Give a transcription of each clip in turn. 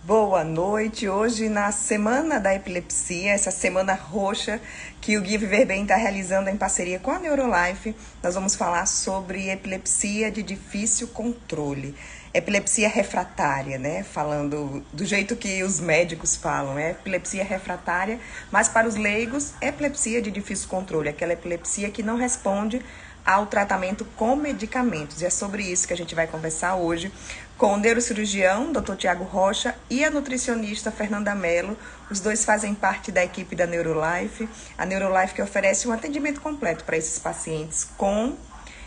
Boa noite. Hoje, na Semana da Epilepsia, essa semana roxa que o Gui Viver Bem está realizando em parceria com a Neurolife, nós vamos falar sobre epilepsia de difícil controle. Epilepsia refratária, né? Falando do jeito que os médicos falam, é epilepsia refratária, mas para os leigos, epilepsia de difícil controle, aquela epilepsia que não responde ao tratamento com medicamentos. E é sobre isso que a gente vai conversar hoje com o neurocirurgião, Dr. Tiago Rocha, e a nutricionista Fernanda Mello. Os dois fazem parte da equipe da Neurolife. A Neurolife que oferece um atendimento completo para esses pacientes com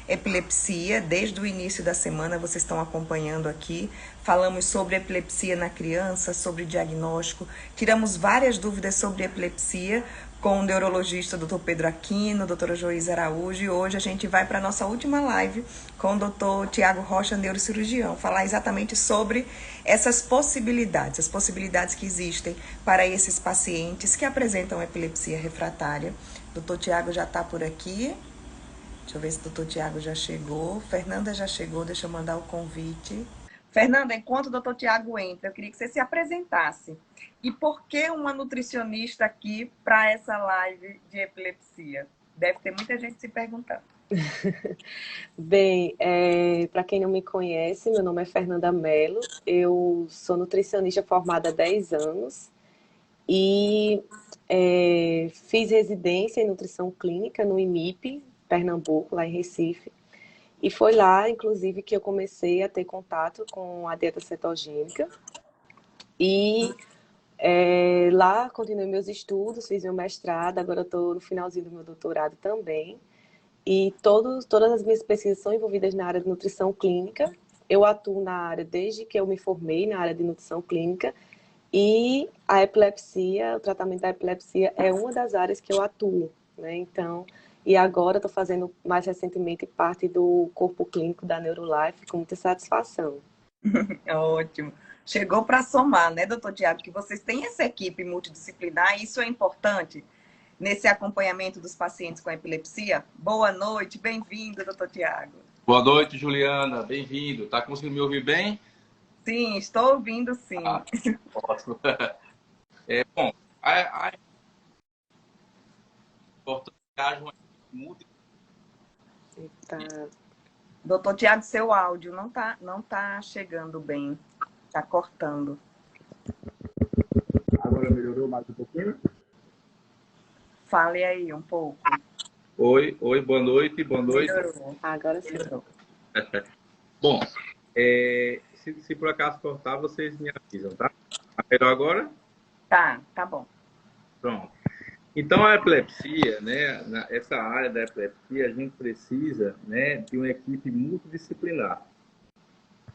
epilepsia. Desde o início da semana, vocês estão acompanhando aqui. Falamos sobre epilepsia na criança, sobre diagnóstico. Tiramos várias dúvidas sobre epilepsia com o neurologista Dr. Pedro Aquino, doutora Joísa Araújo, e hoje a gente vai para a nossa última live com o Dr. Tiago Rocha, neurocirurgião, falar exatamente sobre essas possibilidades, as possibilidades que existem para esses pacientes que apresentam epilepsia refratária. Dr. Tiago já está por aqui. Deixa eu ver se o Dr. Tiago já chegou. Fernanda já chegou, deixa eu mandar o convite. Fernanda, enquanto o Dr. Tiago entra, eu queria que você se apresentasse. E por que uma nutricionista aqui para essa live de epilepsia? Deve ter muita gente se perguntando. Bem, para quem não me conhece, meu nome é Fernanda Mello, eu sou nutricionista formada há 10 anos e fiz residência em nutrição clínica no IMIP, Pernambuco, lá em Recife. E foi lá, inclusive, que eu comecei a ter contato com a dieta cetogênica. E lá continuei meus estudos, fiz meu mestrado, agora estou no finalzinho do meu doutorado também. E todas as minhas pesquisas são envolvidas na área de nutrição clínica. Eu atuo na área desde que eu me formei na área de nutrição clínica. E a epilepsia, o tratamento da epilepsia é uma das áreas que eu atuo, né? Então, e agora estou fazendo mais recentemente parte do corpo clínico da Neurolife com muita satisfação. Ótimo. Chegou para somar, né, doutor Tiago, que vocês têm essa equipe multidisciplinar, e isso é importante nesse acompanhamento dos pacientes com epilepsia. Boa noite, bem-vindo, doutor Tiago. Boa noite, Juliana. Bem-vindo. Tá conseguindo me ouvir bem? Sim, estou ouvindo, sim. Ótimo. Bom, a importante é que haja uma multi... Tá. Doutor Tiago, seu áudio não tá chegando bem, tá cortando. Agora melhorou mais um pouquinho? Fale aí um pouco. Oi, boa noite, boa noite. Melhorou. Agora sim. Melhorou. Bom, se por acaso cortar, vocês me avisam, tá? Tá melhor agora? Tá bom. Pronto. Então, a epilepsia, né, essa área da epilepsia, a gente precisa, né, de uma equipe multidisciplinar.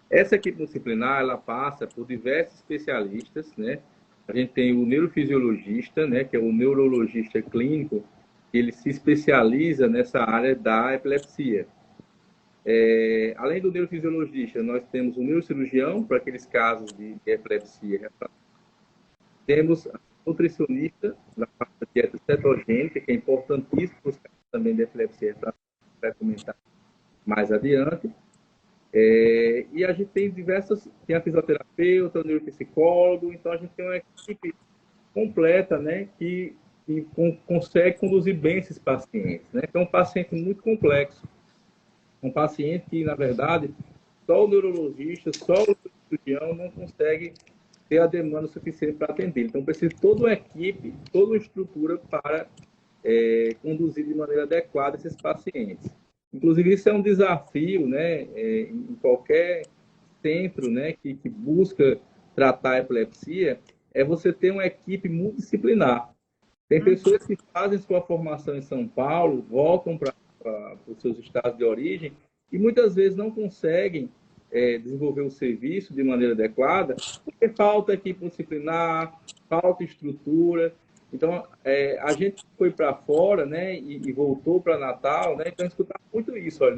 Essa equipe multidisciplinar, ela passa por diversos especialistas, né? A gente tem o neurofisiologista, né, que é o neurologista clínico, que ele se especializa nessa área da epilepsia. Além do neurofisiologista, nós temos o neurocirurgião, para aqueles casos de epilepsia. Temos a nutricionista, da parte da dieta cetogênica, que é importantíssimo para os casos também de epilepsia, para comentar mais adiante. E a gente tem tem a fisioterapeuta, o neuropsicólogo, então a gente tem uma equipe completa, né, que consegue conduzir bem esses pacientes, né? Então, é um paciente muito complexo, um paciente que, na verdade, só o neurologista, só o cirurgião não consegue ter a demanda suficiente para atender. Então, precisa de toda uma equipe, toda uma estrutura para conduzir de maneira adequada esses pacientes. Inclusive, isso é um desafio, né, em qualquer centro, né, que busca tratar a epilepsia, é você ter uma equipe multidisciplinar. Tem pessoas que fazem sua formação em São Paulo, voltam para os seus estados de origem e muitas vezes não conseguem desenvolver o serviço de maneira adequada porque falta equipe disciplinar, falta estrutura. Então, a gente foi para fora, né, e voltou para Natal, né, então escutar muito isso, olha,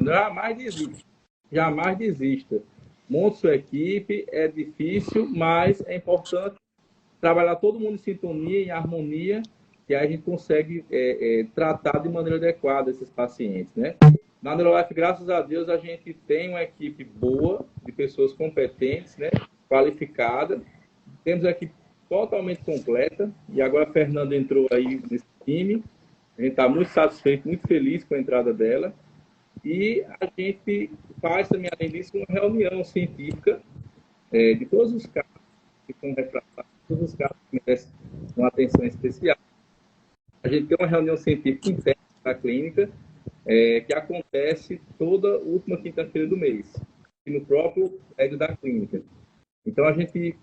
jamais desista. Monte sua equipe, é difícil, mas é importante trabalhar todo mundo em sintonia, em harmonia, que aí a gente consegue tratar de maneira adequada esses pacientes, né? Na Neurolife, graças a Deus, a gente tem uma equipe boa, de pessoas competentes, né, qualificadas, Temos a equipe totalmente completa, e agora a Fernanda entrou aí nesse time. A gente está muito satisfeito, muito feliz com a entrada dela. E a gente faz também, além disso, uma reunião científica de todos os casos que são refratados, todos os casos que merecem uma atenção especial. A gente tem uma reunião científica interna da clínica, que acontece toda última quinta-feira do mês, no próprio prédio da clínica. Então, a gente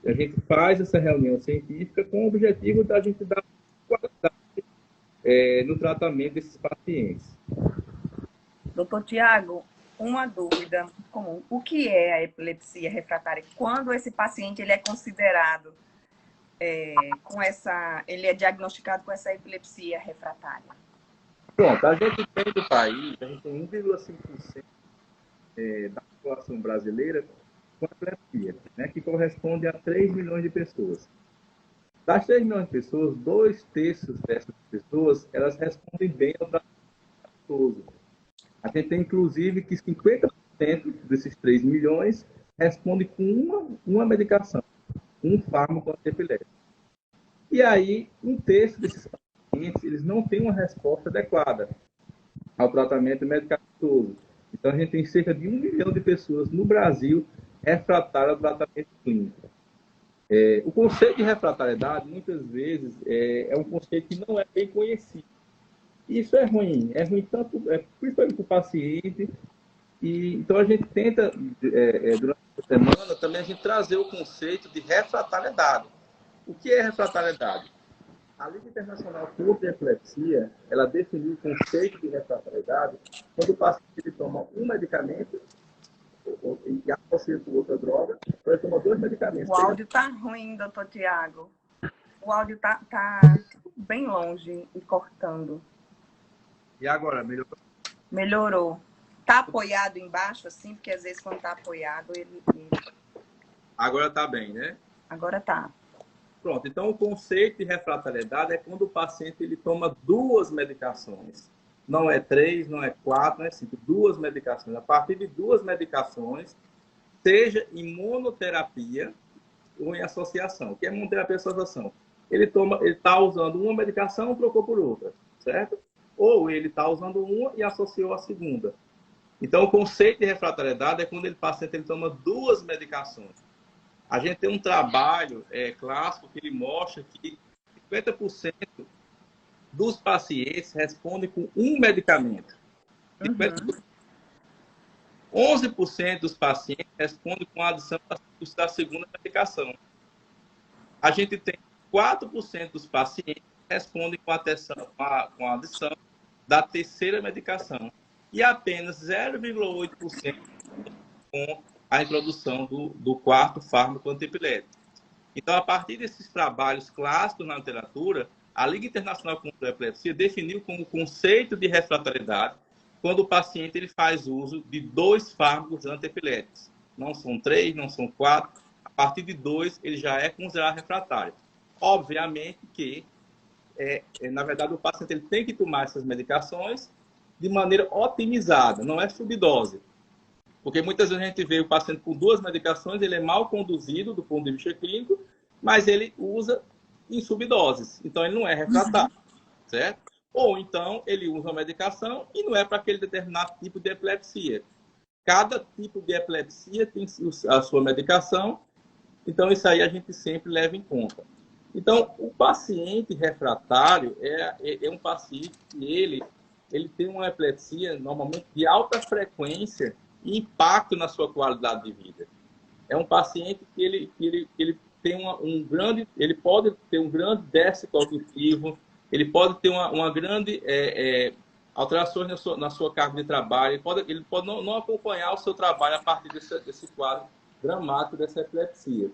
faz essa reunião científica com o objetivo da gente dar qualidade no tratamento desses pacientes. Doutor Tiago, uma dúvida comum. O que é a epilepsia refratária? Quando esse paciente ele é considerado ele é diagnosticado com essa epilepsia refratária? Pronto, a gente tem do país, a gente tem 1,5% da população brasileira com epilepsia, né, que corresponde a 3 milhões de pessoas. Das 3 milhões de pessoas, 2/3 dessas pessoas, elas respondem bem ao tratamento. A gente tem, inclusive, que 50% desses 3 milhões respondem com uma medicação, um fármaco antiepilético. E aí, 1/3 desses pacientes, eles não têm uma resposta adequada ao tratamento medicamentoso. Então, a gente tem cerca de 1 milhão de pessoas no Brasil refratárias ao tratamento clínico. O conceito de refratariedade, muitas vezes, é um conceito que não é bem conhecido. E isso é ruim tanto, principalmente para o paciente. E, então, a gente tenta, durante a semana, também a gente trazer o conceito de refratariedade. O que é refratariedade? A Liga Internacional contra a Epilepsia, ela definiu o conceito de refratariedade quando o paciente ele toma um medicamento e associa com outra droga, então ele toma 2 medicamentos. O áudio está ruim, doutor Tiago. O áudio tá bem longe e cortando. E agora, melhorou? Melhorou. Tá apoiado embaixo, assim? Porque às vezes quando tá apoiado, ele... Agora tá bem, né? Agora tá. Pronto, então o conceito de refratariedade é quando o paciente ele toma 2 medicações. Não é 3, não é 4, não é 5, 2 medicações. A partir de 2 medicações, seja em monoterapia ou em associação. O que é monoterapia e associação? Ele está usando uma medicação e trocou por outra, certo? Ou ele está usando uma e associou a segunda. Então, o conceito de refratariedade é quando o paciente ele toma 2 medicações. A gente tem um trabalho clássico que ele mostra que 50% dos pacientes respondem com um medicamento. 11% dos pacientes respondem com a adição da segunda medicação. A gente tem 4% dos pacientes que respondem com a adição da terceira medicação. E apenas 0,8% com a introdução do quarto fármaco antiepilético. Então, a partir desses trabalhos clássicos na literatura, a Liga Internacional contra a Epilepsia definiu como conceito de refratariedade quando o paciente ele faz uso de 2 fármacos antiepiléticos. Não são 3, não são 4. A partir de 2, ele já é considerado refratário. Obviamente que, na verdade, o paciente ele tem que tomar essas medicações de maneira otimizada, não é subdose. Porque muitas vezes a gente vê o paciente com 2 medicações, ele é mal conduzido do ponto de vista clínico, mas ele usa em subdoses. Então, ele não é refratário, certo? Ou então, ele usa a medicação e não é para aquele determinado tipo de epilepsia. Cada tipo de epilepsia tem a sua medicação, então isso aí a gente sempre leva em conta. Então, o paciente refratário é um paciente que ele tem uma epilepsia, normalmente, de alta frequência e impacto na sua qualidade de vida. É um paciente que ele tem ele pode ter um grande déficit cognitivo, ele pode ter uma grande alterações na sua carga de trabalho, ele pode não acompanhar o seu trabalho a partir desse quadro dramático dessa epilepsia.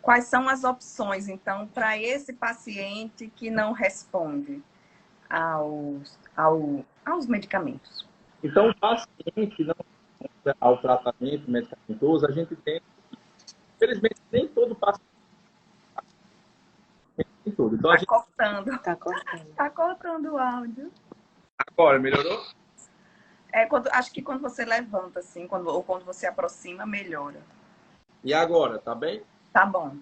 Quais são as opções, então, para esse paciente que não responde aos medicamentos? Então, o paciente não responde ao tratamento medicamentoso, a gente tem, infelizmente, nem todo paciente. Nem todo. Então, cortando. Tá cortando. Tá cortando o áudio. Agora, melhorou? Acho que quando você levanta, assim, ou quando você aproxima, melhora. E agora, tá bem? Tá bom.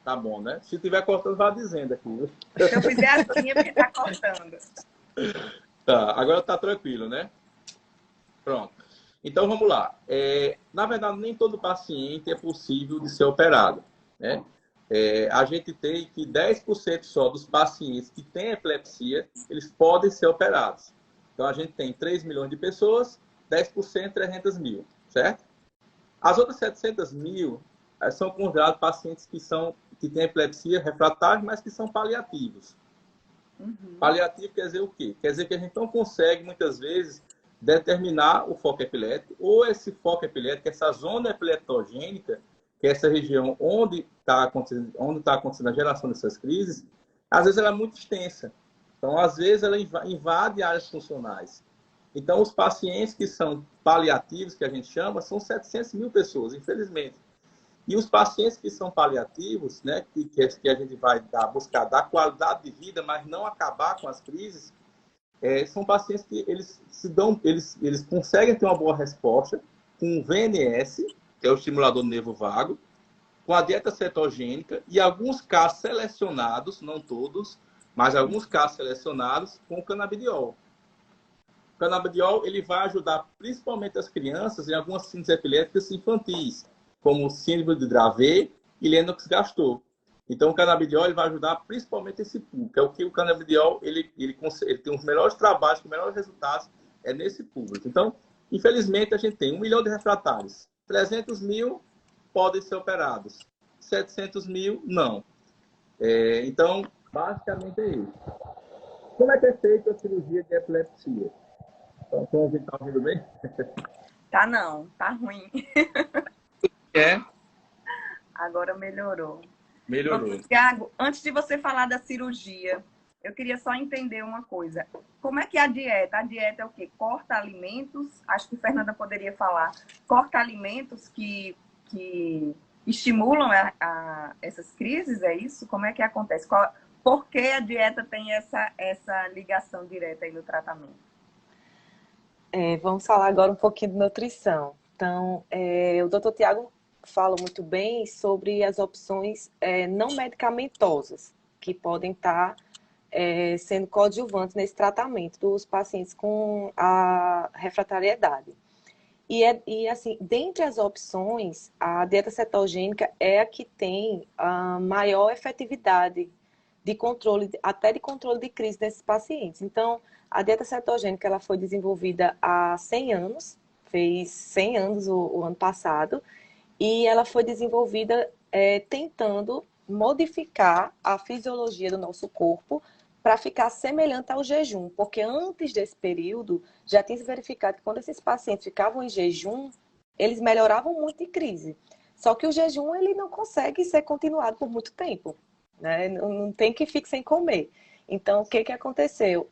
Tá bom, né? Se tiver cortando, vá dizendo aqui. Viu? Se eu fizer assim, é porque tá cortando. Tá, agora tá tranquilo, né? Pronto. Então vamos lá. Na verdade, nem todo paciente é possível de ser operado, né? A gente tem que 10% só dos pacientes que têm epilepsia, eles podem ser operados. Então a gente tem 3 milhões de pessoas, 10%, 300 mil, certo? As outras 700 mil são considerados pacientes que têm epilepsia refratária, mas que são paliativos. Uhum. Paliativo quer dizer o quê? Quer dizer que a gente não consegue, muitas vezes, determinar o foco epilético, ou esse foco epilético, essa zona epileptogênica, que é essa região onde está acontecendo a geração dessas crises, às vezes ela é muito extensa. Então, às vezes, ela invade áreas funcionais. Então, os pacientes que são paliativos, que a gente chama, são 700 mil pessoas, infelizmente. E os pacientes que são paliativos, né, que a gente vai buscar dar qualidade de vida, mas não acabar com as crises, são pacientes que eles conseguem ter uma boa resposta com o VNS, que é o estimulador do nervo vago, com a dieta cetogênica e alguns casos selecionados, não todos, mas alguns casos selecionados com o canabidiol. O canabidiol ele vai ajudar principalmente as crianças em algumas síndromes epiléticas infantis, como síndrome de Dravet e Lennox-Gastaut. Então, o canabidiol ele vai ajudar principalmente esse público, que é o que o canabidiol ele tem os melhores trabalhos, os melhores resultados nesse público. Então, infelizmente, a gente tem 1 milhão de refratários. 300 mil podem ser operados. 700 mil, não. Então, basicamente é isso. Como é que é feita a cirurgia de epilepsia? Então, a gente está ouvindo bem? Tá não, tá ruim. É. Agora melhorou. Melhorou. Doutor Tiago, antes de você falar da cirurgia, eu queria só entender uma coisa. Como é que é a dieta? A dieta é o quê? Corta alimentos, acho que Fernanda poderia falar, corta alimentos que estimulam essas crises, é isso? Como é que acontece? Por que a dieta tem essa ligação direta aí no tratamento? Vamos falar agora um pouquinho de nutrição. Então, o doutor Tiago fala muito bem sobre as opções não medicamentosas que podem estar sendo coadjuvantes nesse tratamento dos pacientes com a refratariedade. E assim, dentre as opções, a dieta cetogênica é a que tem a maior efetividade de controle, até de controle de crise nesses pacientes. Então, a dieta cetogênica ela foi desenvolvida há 100 anos, fez 100 anos o ano passado, e ela foi desenvolvida tentando modificar a fisiologia do nosso corpo para ficar semelhante ao jejum, porque antes desse período já tinha se verificado que quando esses pacientes ficavam em jejum, eles melhoravam muito de crise. Só que o jejum ele não consegue ser continuado por muito tempo, né? Não tem que ficar sem comer. Então, o que aconteceu?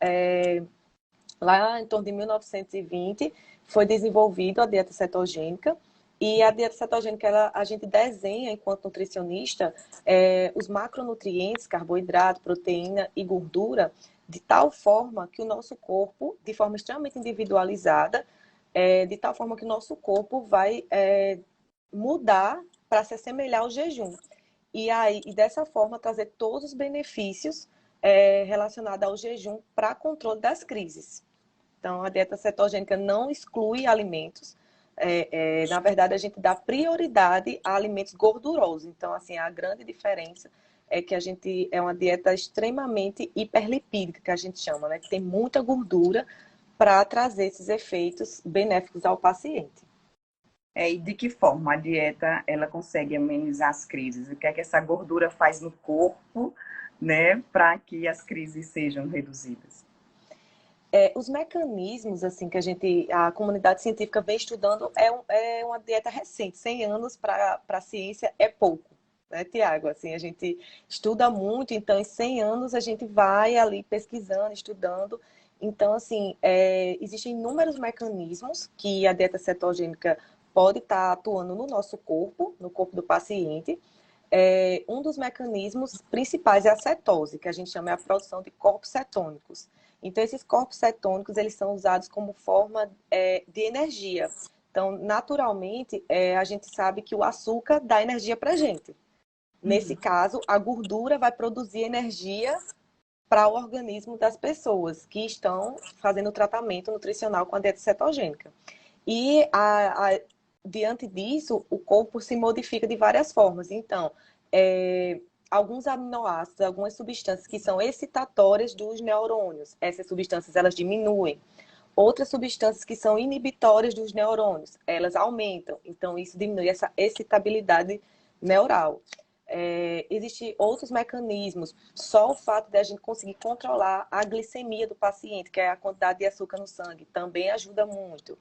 Lá em torno de 1920, foi desenvolvida a dieta cetogênica. E a dieta cetogênica, a gente desenha, enquanto nutricionista, os macronutrientes, carboidrato, proteína e gordura, de tal forma que o nosso corpo, de forma extremamente individualizada, de tal forma que o nosso corpo vai mudar para se assemelhar ao jejum. E dessa forma, trazer todos os benefícios relacionados ao jejum para controle das crises. Então, a dieta cetogênica não exclui alimentos. Na verdade, a gente dá prioridade a alimentos gordurosos. Então, assim, a grande diferença é que a gente é uma dieta extremamente hiperlipídica, que a gente chama, né? Que tem muita gordura para trazer esses efeitos benéficos ao paciente. E de que forma a dieta ela consegue amenizar as crises? O que é que essa gordura faz no corpo, né, para que as crises sejam reduzidas? Os mecanismos assim que a comunidade científica vem estudando é uma dieta recente. 100 anos para a ciência é pouco, né, Tiago? Assim, a gente estuda muito, então em 100 anos a gente vai ali pesquisando, estudando. Então, assim, existem inúmeros mecanismos que a dieta cetogênica pode estar atuando no nosso corpo, no corpo do paciente. Um dos mecanismos principais é a cetose, que a gente chama a produção de corpos cetônicos. Então, esses corpos cetônicos, eles são usados como forma de energia. Então, naturalmente, a gente sabe que o açúcar dá energia para a gente. Nesse caso, a gordura vai produzir energia para o organismo das pessoas que estão fazendo o tratamento nutricional com a dieta cetogênica. E, diante disso, o corpo se modifica de várias formas. Então, alguns aminoácidos, algumas substâncias que são excitatórias dos neurônios, essas substâncias elas diminuem. Outras substâncias que são inibitórias dos neurônios, elas aumentam. Então, isso diminui essa excitabilidade neural. Existem outros mecanismos. Só o fato de a gente conseguir controlar a glicemia do paciente, que é a quantidade de açúcar no sangue, também ajuda muito.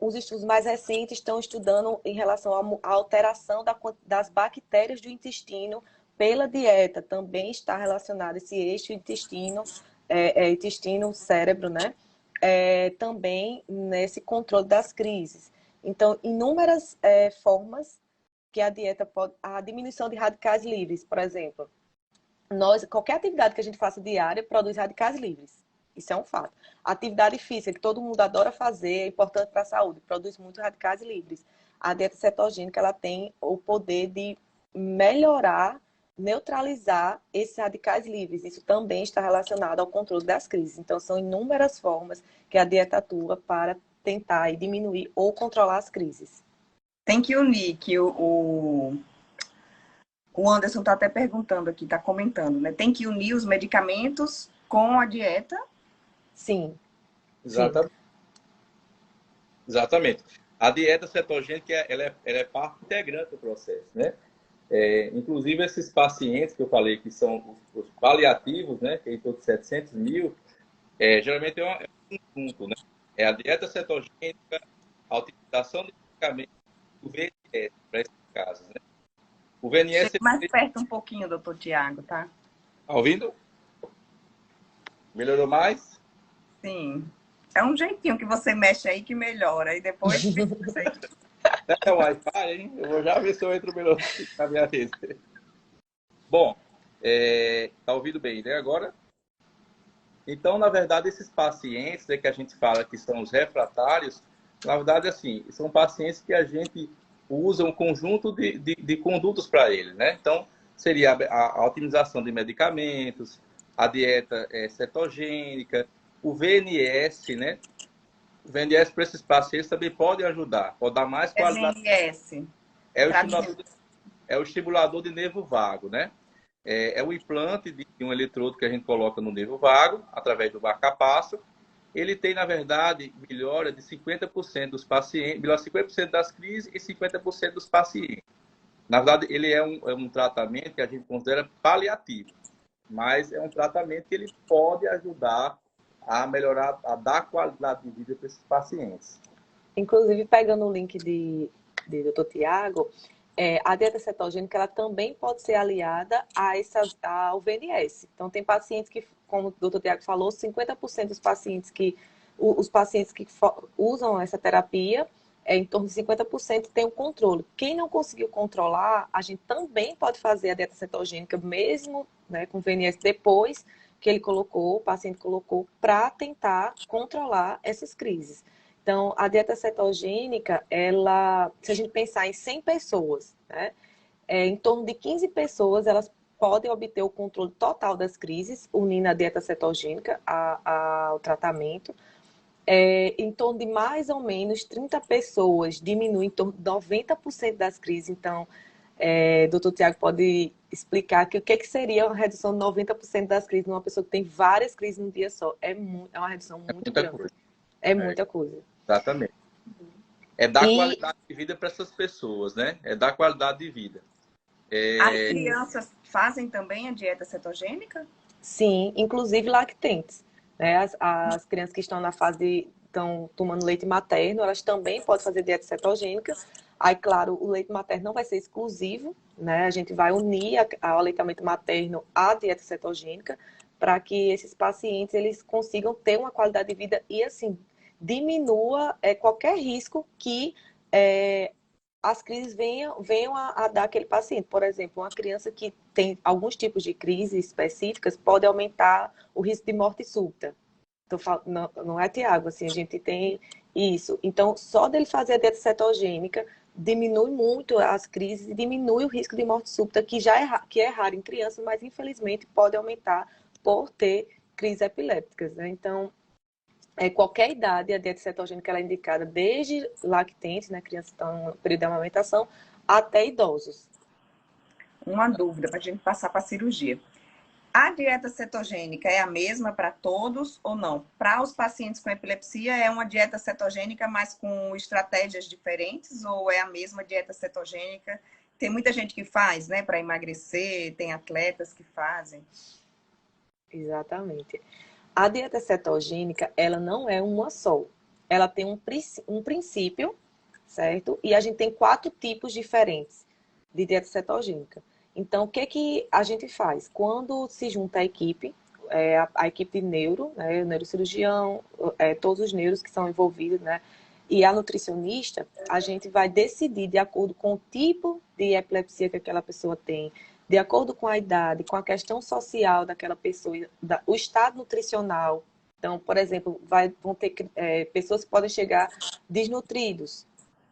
Os estudos mais recentes estão estudando em relação à alteração das bactérias do intestino pela dieta. Também está relacionado esse eixo intestino-cérebro, né? Também nesse controle das crises. Então, inúmeras formas que a dieta pode... A diminuição de radicais livres, por exemplo. Qualquer atividade que a gente faça diária produz radicais livres. Isso é um fato. A atividade física, que todo mundo adora fazer, é importante para a saúde, produz muito radicais livres. A dieta cetogênica ela tem o poder de melhorar, neutralizar esses radicais livres. Isso também está relacionado ao controle das crises. Então, são inúmeras formas que a dieta atua para tentar diminuir ou controlar as crises. Tem que unir, que o Anderson está até perguntando aqui, está comentando, né? Tem que unir os medicamentos com a dieta? Sim. Exatamente. Sim. Exatamente. A dieta cetogênica ela é parte integrante do processo, né? Inclusive, esses pacientes que eu falei que são os paliativos, né? Que é em torno de 700 mil, geralmente é um conjunto, né? É a dieta cetogênica, a utilização de medicamentos, o VNS, para esses casos, né? O VNS... Chega mais perto um pouquinho, doutor Tiago, tá? Tá ouvindo? Melhorou mais? Sim. É um jeitinho que você mexe aí que melhora. E depois... É o Wi-Fi, hein? Eu vou já ver se eu entro melhor na minha rede. Bom, tá ouvindo bem, né? Agora? Então, na verdade, esses pacientes que a gente fala que são os refratários, na verdade, assim, são pacientes que a gente usa um conjunto de condutos para eles, né? Então, seria a otimização de medicamentos, a dieta cetogênica, o VNS, né? O VNS para esses pacientes também pode ajudar, pode dar mais qualidade. VNS. É o estimulador de nervo vago, né? É o implante de um eletrodo que a gente coloca no nervo vago, através do marca-passo. Ele tem, na verdade, melhora de 50% dos pacientes, melhora 50% das crises e 50% dos pacientes. Na verdade, ele é um tratamento que a gente considera paliativo, mas é um tratamento que ele pode ajudar a melhorar, a dar qualidade de vida para esses pacientes. Inclusive, pegando o link de Dr. Tiago, a dieta cetogênica ela também pode ser aliada ao VNS. Então, tem pacientes que, como o Dr. Tiago falou, 50% dos pacientes os pacientes que usam essa terapia, em torno de 50% tem o controle. Quem não conseguiu controlar, a gente também pode fazer a dieta cetogênica, mesmo, né, com VNS, depois que o paciente colocou, para tentar controlar essas crises. Então, a dieta cetogênica, se a gente pensar em 100 pessoas, né, em torno de 15 pessoas, elas podem obter o controle total das crises, unindo a dieta cetogênica ao tratamento. Em torno de mais ou menos 30 pessoas, diminui em torno de 90% das crises. Então, doutor Tiago pode explicar o que seria uma redução de 90% das crises numa pessoa que tem várias crises num dia só. É uma redução muito grande. Coisa. É muita coisa. Exatamente. É dar qualidade de vida para essas pessoas, né? É dar qualidade de vida. As crianças fazem também a dieta cetogênica? Sim, inclusive lactentes. Né? As crianças que estão na fase estão tomando leite materno, elas também podem fazer dieta cetogênica. Aí, claro, o leite materno não vai ser exclusivo, né? A gente vai unir o aleitamento materno à dieta cetogênica para que esses pacientes eles consigam ter uma qualidade de vida e, assim, diminua qualquer risco que as crises venham a dar aquele paciente. Por exemplo, uma criança que tem alguns tipos de crises específicas pode aumentar o risco de morte súbita. Então, não é, Tiago? Assim, a gente tem isso. Então, só dele fazer a dieta cetogênica, diminui muito as crises e diminui o risco de morte súbita, que é raro em crianças, mas infelizmente pode aumentar por ter crises epilépticas, né? Então, qualquer idade, a dieta cetogênica ela é indicada desde lactentes, né, crianças que estão no período de amamentação, até idosos. Uma dúvida para a gente passar para a cirurgia. A dieta cetogênica é a mesma para todos ou não? Para os pacientes com epilepsia, é uma dieta cetogênica, mas com estratégias diferentes, ou é a mesma dieta cetogênica? Tem muita gente que faz, né, para emagrecer, tem atletas que fazem. Exatamente. A dieta cetogênica, ela não é uma só. Ela tem um princípio, certo? E a gente tem 4 tipos diferentes de dieta cetogênica. Então, o que a gente faz? Quando se junta a equipe, a equipe de neuro, né, o neurocirurgião, todos os neuros que são envolvidos, né, e a nutricionista, a gente vai decidir de acordo com o tipo de epilepsia que aquela pessoa tem, de acordo com a idade, com a questão social daquela pessoa, o estado nutricional. Então, por exemplo, vão ter pessoas que podem chegar desnutridos.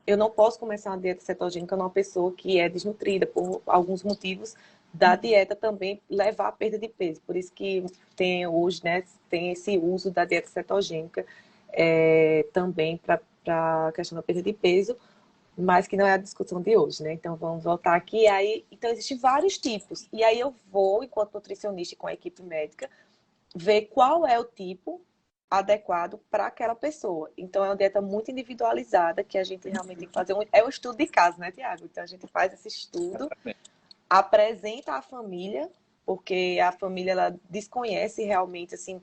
Eu não posso começar uma dieta cetogênica numa pessoa que é desnutrida, por alguns motivos da dieta também levar à perda de peso. Por isso que tem hoje, né, tem esse uso da dieta cetogênica também para a questão da perda de peso, mas que não é a discussão de hoje, né? Então vamos voltar aqui. Então existem vários tipos. E aí eu vou, enquanto nutricionista e com a equipe médica, ver qual é o tipo adequado para aquela pessoa. Então é uma dieta muito individualizada que a gente realmente tem que fazer um estudo de caso, né, Tiago? Então a gente faz esse estudo, apresenta à família, porque a família ela desconhece realmente assim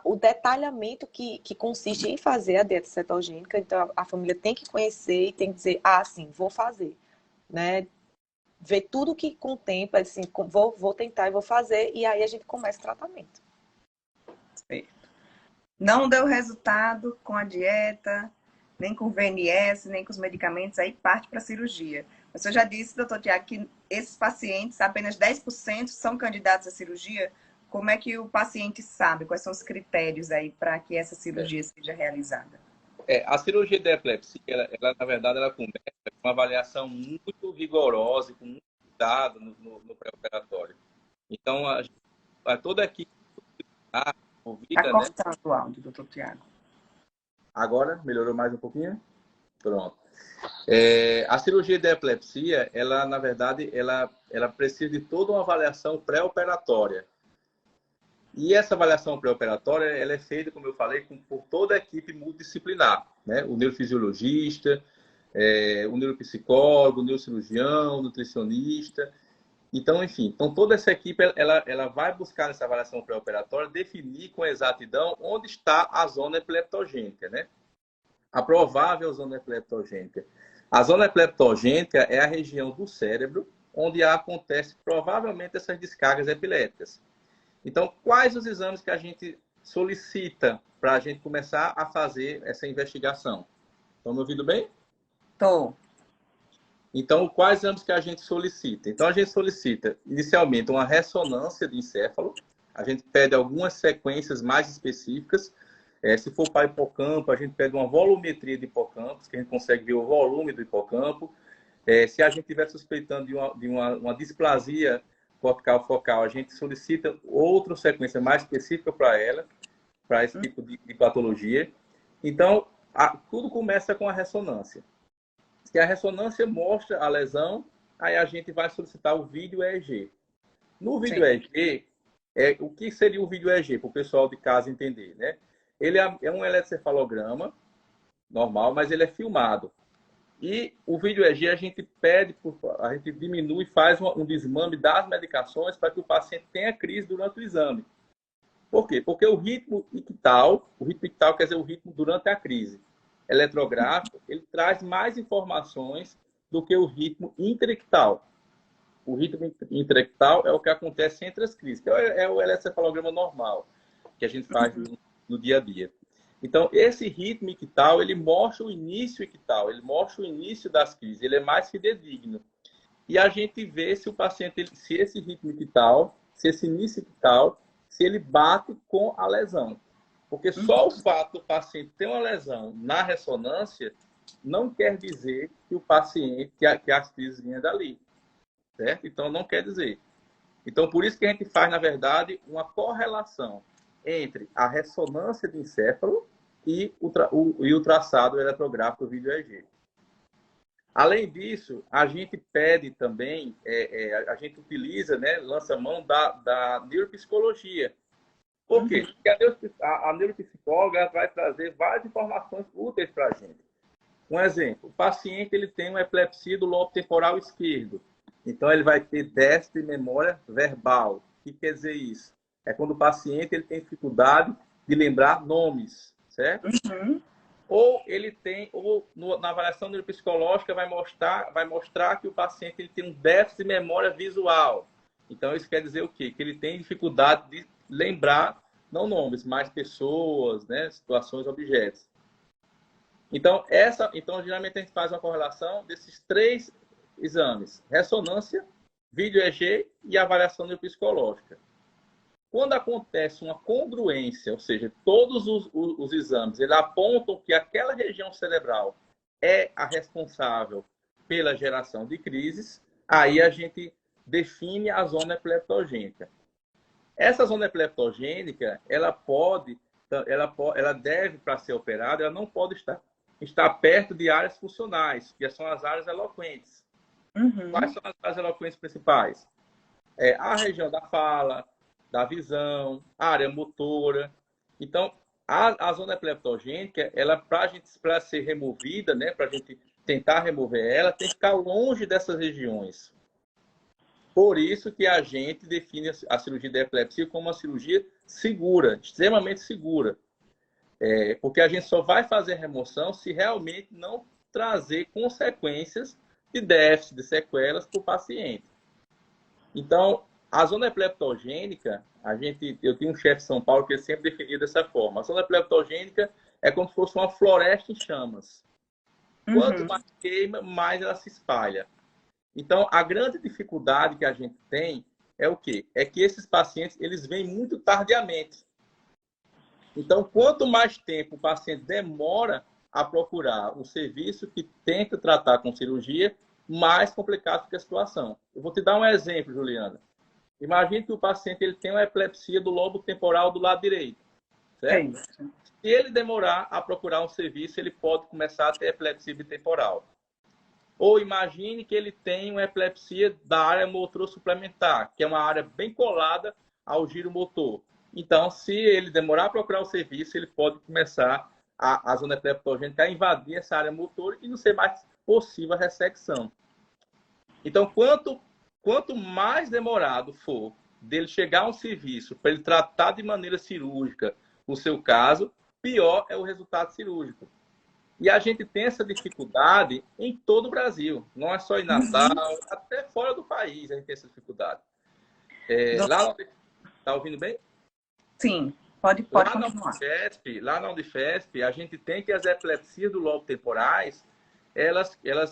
o detalhamento que consiste em fazer a dieta cetogênica. Então a família tem que conhecer e tem que dizer, sim, vou fazer, né? Ver tudo que contempla, assim, vou tentar e vou fazer, e aí a gente começa o tratamento. Certo. Não deu resultado com a dieta, nem com o VNS, nem com os medicamentos, aí parte para a cirurgia. Mas eu já disse, doutor Tiago, que esses pacientes, apenas 10% são candidatos à cirurgia. Como é que o paciente sabe? Quais são os critérios aí para que essa cirurgia seja realizada? A cirurgia de epilepsia, na verdade, ela começa com uma avaliação muito rigorosa e com muito cuidado no pré-operatório. Então, toda a equipe Está envolvida, né? cortando o áudio, doutor Tiago. Agora, melhorou mais um pouquinho? Pronto. A cirurgia de epilepsia, ela, na verdade, ela precisa de toda uma avaliação pré-operatória. E essa avaliação pré-operatória, ela é feita, como eu falei, por toda a equipe multidisciplinar, né? O neurofisiologista, o neuropsicólogo, o neurocirurgião, o nutricionista. Então, enfim, toda essa equipe, ela vai buscar nessa avaliação pré-operatória definir com exatidão onde está a zona epileptogênica, né? A provável zona epileptogênica. A zona epileptogênica é a região do cérebro onde acontece provavelmente essas descargas epiléticas. Então, quais os exames que a gente solicita para a gente começar a fazer essa investigação? Estão me ouvindo bem? Estou. Então, quais exames que a gente solicita? Então, a gente solicita, inicialmente, uma ressonância de encéfalo. A gente pede algumas sequências mais específicas. Se for para hipocampo, a gente pede uma volumetria de hipocampos, que a gente consegue ver o volume do hipocampo. Se a gente estiver suspeitando de uma displasia cortical focal, a gente solicita outra sequência mais específica para ela, para esse tipo de patologia. Então, tudo começa com a ressonância. Se a ressonância mostra a lesão, aí a gente vai solicitar o vídeo EEG. No vídeo EEG, o que seria o vídeo EEG, para o pessoal de casa entender, né? Ele é um eletrocefalograma normal, mas ele é filmado. E o vídeo EEG a gente a gente diminui e faz um desmame das medicações para que o paciente tenha crise durante o exame. Por quê? Porque o ritmo ictal quer dizer o ritmo durante a crise eletrográfico, ele traz mais informações do que o ritmo interictal. O ritmo interictal é o que acontece entre as crises, que é o eletrocefalograma normal, que a gente faz no dia a dia. Então, esse ritmo ictal, ele mostra o início ictal, ele mostra o início das crises, ele é mais fidedigno. E a gente vê se o paciente, se esse ritmo ictal, se esse início ictal, se ele bate com a lesão. Porque só o fato do paciente ter uma lesão na ressonância não quer dizer que o paciente, que as crises vinham dali, certo? Então, não quer dizer. Então, por isso que a gente faz, na verdade, uma correlação entre a ressonância de encéfalo e o traçado eletrográfico do vídeo EEG. Além disso, a gente pede também, a gente utiliza, né, lança mão da neuropsicologia. Por quê? Porque a neuropsicóloga vai trazer várias informações úteis para a gente. Um exemplo, o paciente ele tem uma epilepsia do lobo temporal esquerdo. Então, ele vai ter déficit de memória verbal. O que quer dizer isso? É quando o paciente ele tem dificuldade de lembrar nomes, certo? Uhum. Ou ele tem, na avaliação neuropsicológica vai mostrar que o paciente ele tem um déficit de memória visual. Então, isso quer dizer o quê? Que ele tem dificuldade de lembrar, não nomes, mas pessoas, né, situações, objetos. Então, geralmente a gente faz uma correlação desses 3 exames: ressonância, vídeo EEG e avaliação neuropsicológica. Quando acontece uma congruência, ou seja, todos os exames eles apontam que aquela região cerebral é a responsável pela geração de crises, aí a gente define a zona epileptogênica. Essa zona epileptogênica, ela deve, para ser operada, ela não pode estar perto de áreas funcionais, que são as áreas eloquentes. Uhum. Quais são as áreas eloquentes principais? A região da fala, da visão, a área motora. Então, a zona epileptogênica, ela para ser removida, né, para a gente tentar remover ela, tem que ficar longe dessas regiões. Por isso que a gente define a cirurgia da epilepsia como uma cirurgia segura, extremamente segura. Porque a gente só vai fazer a remoção se realmente não trazer consequências de déficit, de sequelas para o paciente. Então, a zona epileptogênica, eu tinha um chefe de São Paulo que ele sempre definia dessa forma. A zona epileptogênica é como se fosse uma floresta em chamas. Quanto mais queima, mais ela se espalha. Então, a grande dificuldade que a gente tem é o quê? É que esses pacientes, eles vêm muito tardiamente. Então, quanto mais tempo o paciente demora a procurar um serviço que tenta tratar com cirurgia, mais complicada fica a situação. Eu vou te dar um exemplo, Juliana. Imagine que o paciente ele tem uma epilepsia do lobo temporal do lado direito, certo? Se ele demorar a procurar um serviço, ele pode começar a ter epilepsia bitemporal. Ou imagine que ele tem uma epilepsia da área motor suplementar, que é uma área bem colada ao giro motor. Então, se ele demorar a procurar o serviço, ele pode começar a zona epileptogênica a invadir essa área motor e não ser mais possível a ressecção. Então, quanto mais demorado for dele chegar a um serviço para ele tratar de maneira cirúrgica o seu caso, pior é o resultado cirúrgico. E a gente tem essa dificuldade em todo o Brasil. Não é só em Natal, até fora do país a gente tem essa dificuldade. Está ouvindo bem? Sim, pode continuar. Lá na Unifesp, a gente tem que as epilepsias do lobo temporais,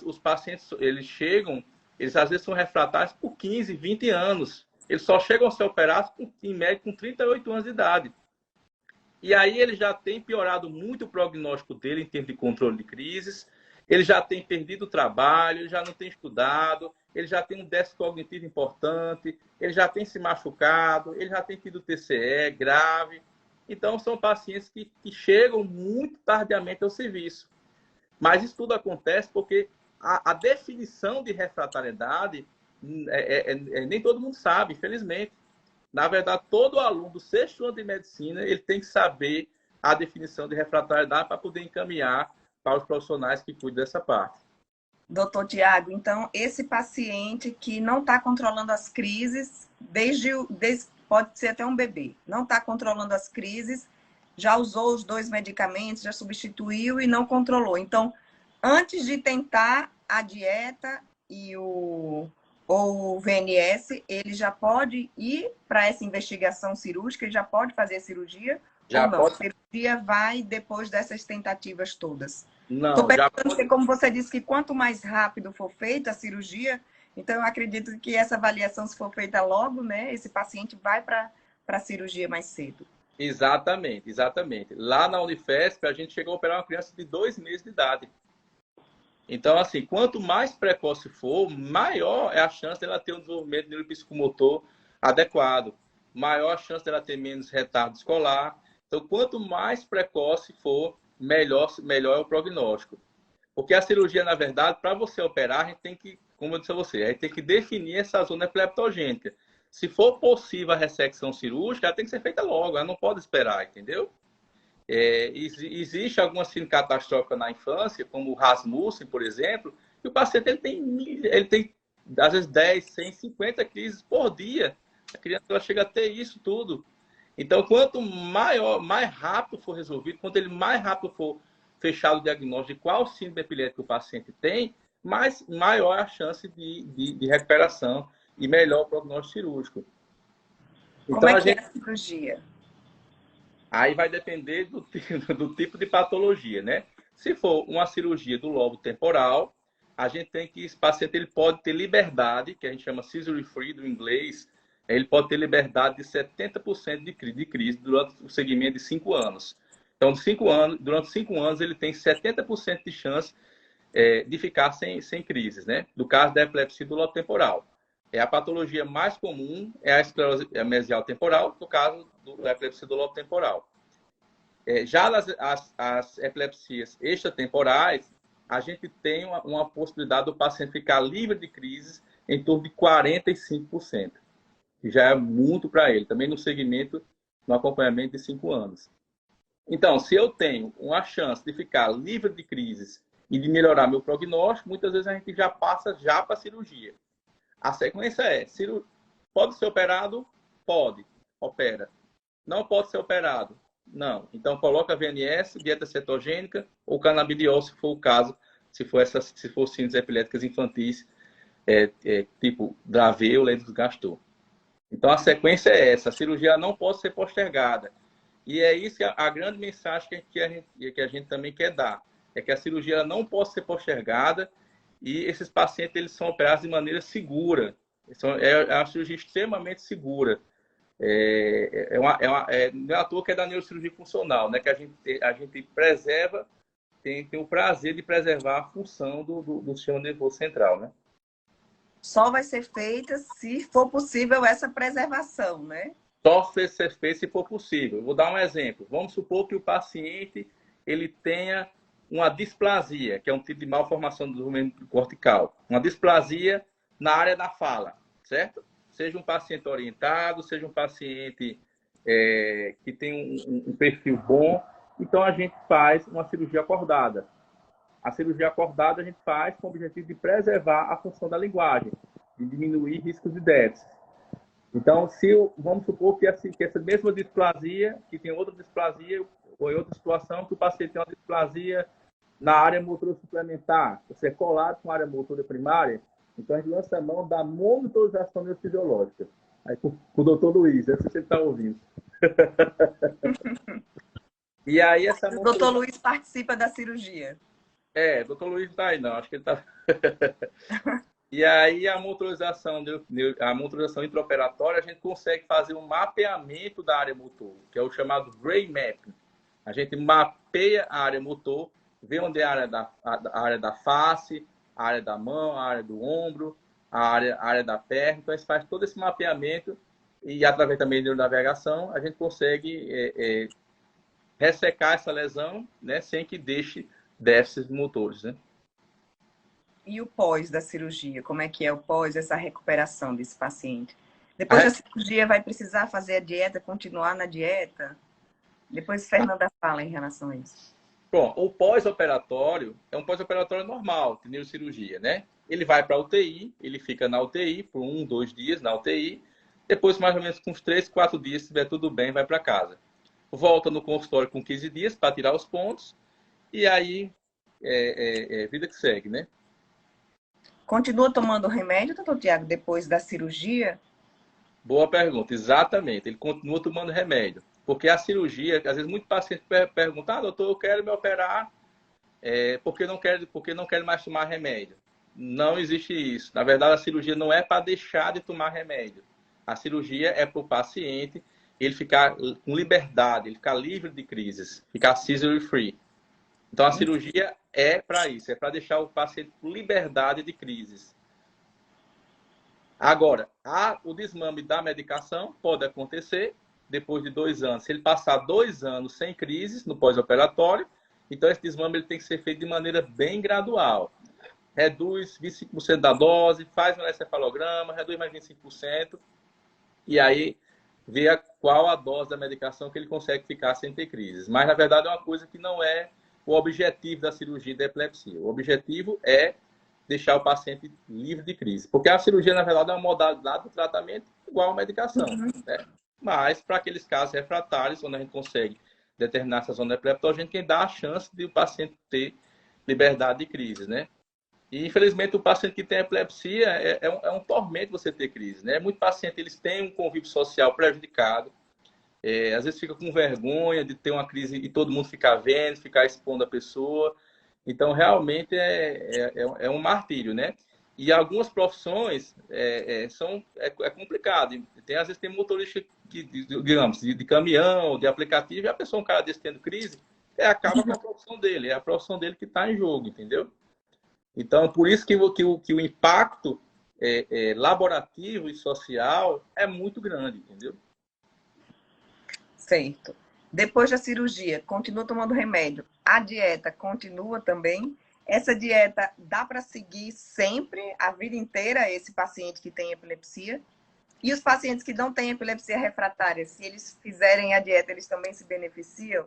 os pacientes, eles chegam, eles às vezes são refratários por 15, 20 anos. Eles só chegam a ser operados, em média, com 38 anos de idade. E aí ele já tem piorado muito o prognóstico dele em termos de controle de crises, ele já tem perdido o trabalho, ele já não tem estudado, ele já tem um déficit cognitivo importante, ele já tem se machucado, ele já tem tido TCE grave. Então, são pacientes que chegam muito tardiamente ao serviço. Mas isso tudo acontece porque a definição de refratariedade nem todo mundo sabe, infelizmente. Na verdade, todo aluno do 6º ano de medicina ele tem que saber a definição de refratariedade para poder encaminhar para os profissionais que cuidam dessa parte. Doutor Tiago, então, esse paciente que não está controlando as crises, pode ser até um bebê, não está controlando as crises, já usou os 2 medicamentos, já substituiu e não controlou. Então, antes de tentar a dieta ou o VNS, ele já pode ir para essa investigação cirúrgica, ele já pode fazer a cirurgia? Já ou não? pode. A cirurgia vai depois dessas tentativas todas? Não, estou perguntando porque, como você disse que quanto mais rápido for feita a cirurgia, então eu acredito que essa avaliação, se for feita logo, né, esse paciente vai para a cirurgia mais cedo. Exatamente, exatamente. Lá na Unifesp, a gente chegou a operar uma criança de 2 meses de idade. Então, assim, quanto mais precoce for, maior é a chance dela ter um desenvolvimento neuropsicomotor adequado, maior a chance dela ter menos retardo escolar. Então, quanto mais precoce for, melhor é o prognóstico. Porque a cirurgia, na verdade, para você operar, a gente tem que, como eu disse a você, a gente tem que definir essa zona epileptogênica. Se for possível a ressecção cirúrgica, ela tem que ser feita logo, ela não pode esperar, entendeu? Existe alguma síndrome catastrófica na infância, como o Rasmussen, por exemplo, e o paciente ele tem às vezes 10, 100, 50 crises por dia. A criança ela chega a ter isso tudo. Então, quanto mais rápido for resolvido, quanto ele mais rápido for fechado o diagnóstico de qual síndrome epilética o paciente tem, maior a chance de recuperação e melhor o prognóstico cirúrgico. Como é que é a cirurgia? Aí vai depender do tipo de patologia, né? Se for uma cirurgia do lobo temporal, a gente tem que, esse paciente ele pode ter liberdade, que a gente chama seizure free do inglês, ele pode ter liberdade de 70% de crise durante o segmento de 5 anos. Então, durante 5 anos, ele tem 70% de chance de ficar sem crises, né? No caso da epilepsia do lobo temporal. A patologia mais comum é a esclerose mesial temporal, no caso da epilepsia do lobo temporal. Já as epilepsias extratemporais, a gente tem uma possibilidade do paciente ficar livre de crises em torno de 45%, que já é muito para ele, também no segmento, no acompanhamento de 5 anos. Então, se eu tenho uma chance de ficar livre de crises e de melhorar meu prognóstico, muitas vezes a gente já passa para a cirurgia. A sequência pode ser operado? Pode. Opera. Não pode ser operado? Não. Então, coloca VNS, dieta cetogênica ou canabidiol, se for o caso, se for síndromes epiléticas infantis, tipo Dravet ou Lennox-Gastaut. Então, a sequência é essa. A cirurgia não pode ser postergada. E é isso a grande mensagem que a gente também quer dar. É que a cirurgia não pode ser postergada e esses pacientes eles são operados de maneira segura. É uma cirurgia extremamente segura. Não é à toa que é da neurocirurgia funcional, né? Que a gente preserva, tem o prazer de preservar a função do sistema nervoso central, né? Só vai ser feita se for possível essa preservação, né? Só ser feito se for possível. Vou dar um exemplo. Vamos supor que o paciente ele tenha uma displasia, que é um tipo de malformação do desenvolvimento cortical. Uma displasia na área da fala, certo? Seja um paciente orientado, seja um paciente que tem um perfil bom. Então, a gente faz uma cirurgia acordada. A cirurgia acordada a gente faz com o objetivo de preservar a função da linguagem, de diminuir riscos de déficit. Então, vamos supor que essa mesma displasia, que tem outra displasia, ou em outra situação, que o paciente tem uma displasia na área motora suplementar, você é colado com a área motora primária, então a gente lança a mão da monitorização neurofisiológica. Aí com o doutor Luiz, essa você está ouvindo. E aí essa O doutor Luiz participa da cirurgia. O doutor Luiz está aí, não, acho que ele está... E aí a motorização intraoperatória, a gente consegue fazer um mapeamento da área motor, que é o chamado Gray Mapping. A gente mapeia a área motor, vê onde é a área da face, a área da mão, a área do ombro, a área da perna. Então, a gente faz todo esse mapeamento e, através também de navegação, a gente consegue ressecar essa lesão, né, sem que deixe déficits motores, né? E o pós da cirurgia? Como é que é o pós, essa recuperação desse paciente? Depois da cirurgia, vai precisar fazer a dieta, continuar na dieta? Depois, Fernanda fala em relação a isso. Bom, o pós-operatório é um pós-operatório normal de neurocirurgia, né? Ele vai para a UTI, ele fica na UTI por 1, 2 dias na UTI. Depois, mais ou menos com uns 3, 4 dias, se estiver tudo bem, vai para casa. Volta no consultório com 15 dias para tirar os pontos. E aí, vida que segue, né? Continua tomando remédio, doutor Tiago, depois da cirurgia? Boa pergunta, exatamente. Ele continua tomando remédio. Porque a cirurgia, às vezes, muitos pacientes perguntam, doutor, eu quero me operar porque não quero mais tomar remédio. Não existe isso. Na verdade, a cirurgia não é para deixar de tomar remédio. A cirurgia é para o paciente ele ficar com liberdade, ele ficar livre de crises, ficar seizure free. Então, a cirurgia é para isso, é para deixar o paciente com liberdade de crises. Agora, o desmame da medicação pode acontecer depois de 2 anos. Se ele passar 2 anos sem crises no pós-operatório, então esse desmame ele tem que ser feito de maneira bem gradual. Reduz 25% da dose, faz um encefalograma, reduz mais 25%, e aí vê qual a dose da medicação que ele consegue ficar sem ter crises. Mas, na verdade, é uma coisa que não é o objetivo da cirurgia da epilepsia. O objetivo é deixar o paciente livre de crise. Porque a cirurgia, na verdade, é uma modalidade de tratamento igual à medicação. Né? Mas, para aqueles casos refratários, onde a gente consegue determinar essa zona epileptogênica, quem dá a chance de o paciente ter liberdade de crise, né? E, infelizmente, o paciente que tem epilepsia é um tormento você ter crise, né? Muitos pacientes, eles têm um convívio social prejudicado, às vezes fica com vergonha de ter uma crise e todo mundo ficar vendo, ficar expondo a pessoa. Então, realmente, é um martírio, né? E algumas profissões é complicado. Às vezes tem motorista, digamos, de caminhão, de aplicativo, e a pessoa, um cara desse tendo crise, acaba com a profissão dele. É a profissão dele que está em jogo, entendeu? Então, por isso que o impacto laborativo e social é muito grande, entendeu? Certo. Depois da cirurgia, continua tomando remédio. A dieta continua também. Essa dieta dá para seguir sempre, a vida inteira, esse paciente que tem epilepsia? E os pacientes que não têm epilepsia refratária, se eles fizerem a dieta, eles também se beneficiam?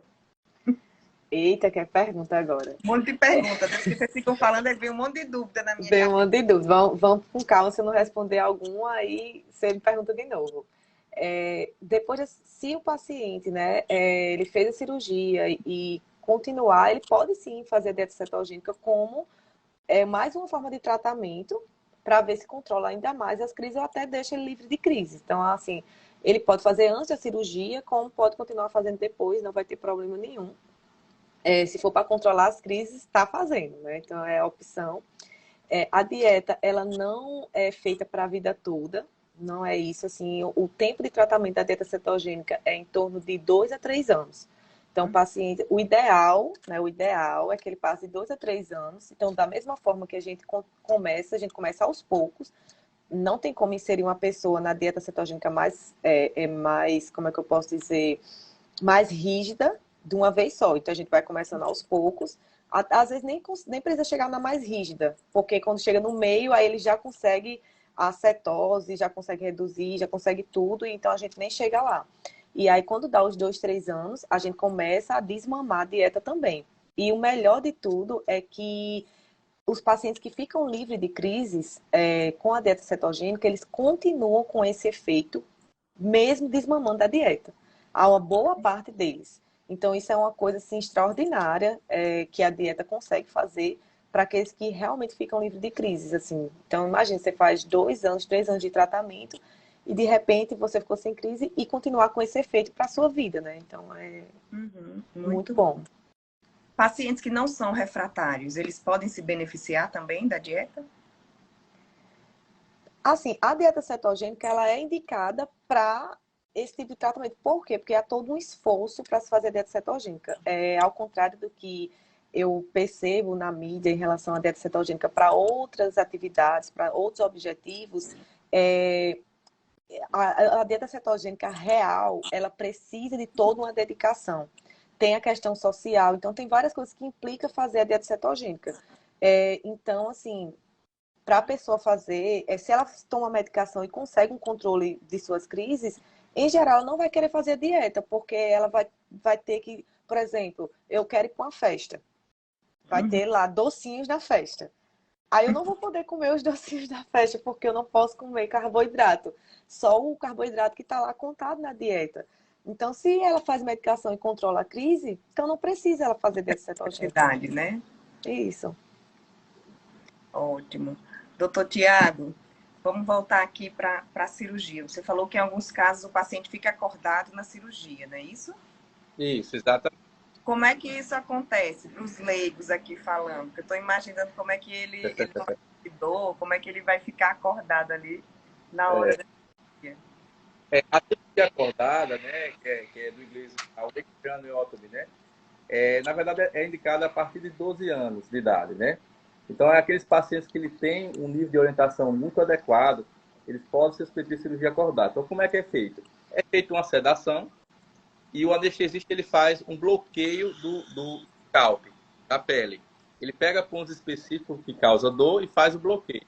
Eita, que pergunta agora. Um monte de perguntas. Porque vocês ficam falando, aí vem um monte de dúvida na minha Vem um cabeça. monte de dúvidas. Vamos com calma, se eu não responder algum, aí você me pergunta de novo. Se o paciente, né, ele fez a cirurgia e continuar, ele pode sim fazer a dieta cetogênica como mais uma forma de tratamento para ver se controla ainda mais as crises ou até deixa ele livre de crise. Então, assim, ele pode fazer antes da cirurgia, como pode continuar fazendo depois, não vai ter problema nenhum. Se for para controlar as crises, está fazendo, né? Então, é a opção. A dieta, ela não é feita para a vida toda, não é isso, assim, o tempo de tratamento da dieta cetogênica é em torno de 2 a 3 anos. Então, o paciente, o ideal é que ele passe de 2 a 3 anos. Então, da mesma forma que a gente começa aos poucos. Não tem como inserir uma pessoa na dieta cetogênica mais, como é que eu posso dizer, mais rígida de uma vez só. Então, a gente vai começando aos poucos. Às vezes nem precisa chegar na mais rígida, porque quando chega no meio, aí ele já consegue a cetose, já consegue reduzir, já consegue tudo, e então a gente nem chega lá. E aí, quando dá os 2, 3 anos, a gente começa a desmamar a dieta também. E o melhor de tudo é que os pacientes que ficam livres de crises com a dieta cetogênica, eles continuam com esse efeito, mesmo desmamando a dieta. Há uma boa parte deles. Então, isso é uma coisa assim, extraordinária que a dieta consegue fazer para aqueles que realmente ficam livres de crises. Assim. Então, imagine, você faz 2 anos, 3 anos de tratamento e, de repente, você ficou sem crise e continuar com esse efeito para a sua vida, né? Então, é muito bom. Pacientes que não são refratários, eles podem se beneficiar também da dieta? Assim, a dieta cetogênica, ela é indicada para esse tipo de tratamento. Por quê? Porque há todo um esforço para se fazer a dieta cetogênica. Ao contrário do que eu percebo na mídia em relação à dieta cetogênica para outras atividades, para outros objetivos, a dieta cetogênica real, ela precisa de toda uma dedicação. Tem a questão social, então tem várias coisas que implicam fazer a dieta cetogênica. Então, assim, para a pessoa fazer, se ela toma medicação e consegue um controle de suas crises, em geral, não vai querer fazer a dieta, porque ela vai ter que, por exemplo, eu quero ir para uma festa. Vai ter lá docinhos na festa. Aí eu não vou poder comer os docinhos da festa, porque eu não posso comer carboidrato. Só o carboidrato que está lá contado na dieta. Então, se ela faz medicação e controla a crise, então não precisa ela fazer dieta cetogênica. Atividade, né? Isso. Ótimo. Doutor Tiago, vamos voltar aqui para a cirurgia. Você falou que em alguns casos o paciente fica acordado na cirurgia, não é isso? Isso, exatamente. Como é que isso acontece para os leigos aqui falando? Porque eu estou imaginando como é que ele não vai ter dor, como é que ele vai ficar acordado ali na hora da cirurgia. A cirurgia acordada, né, que é do inglês Awakened Anatomy, né? na verdade, é indicada a partir de 12 anos de idade, né? Então, é aqueles pacientes que ele tem um nível de orientação muito adequado, eles podem ser submetidos à cirurgia acordada. Então, como é que é feito? É feita uma sedação e o anestesista ele faz um bloqueio do scalp, da pele. Ele pega pontos específicos que causam dor e faz o bloqueio.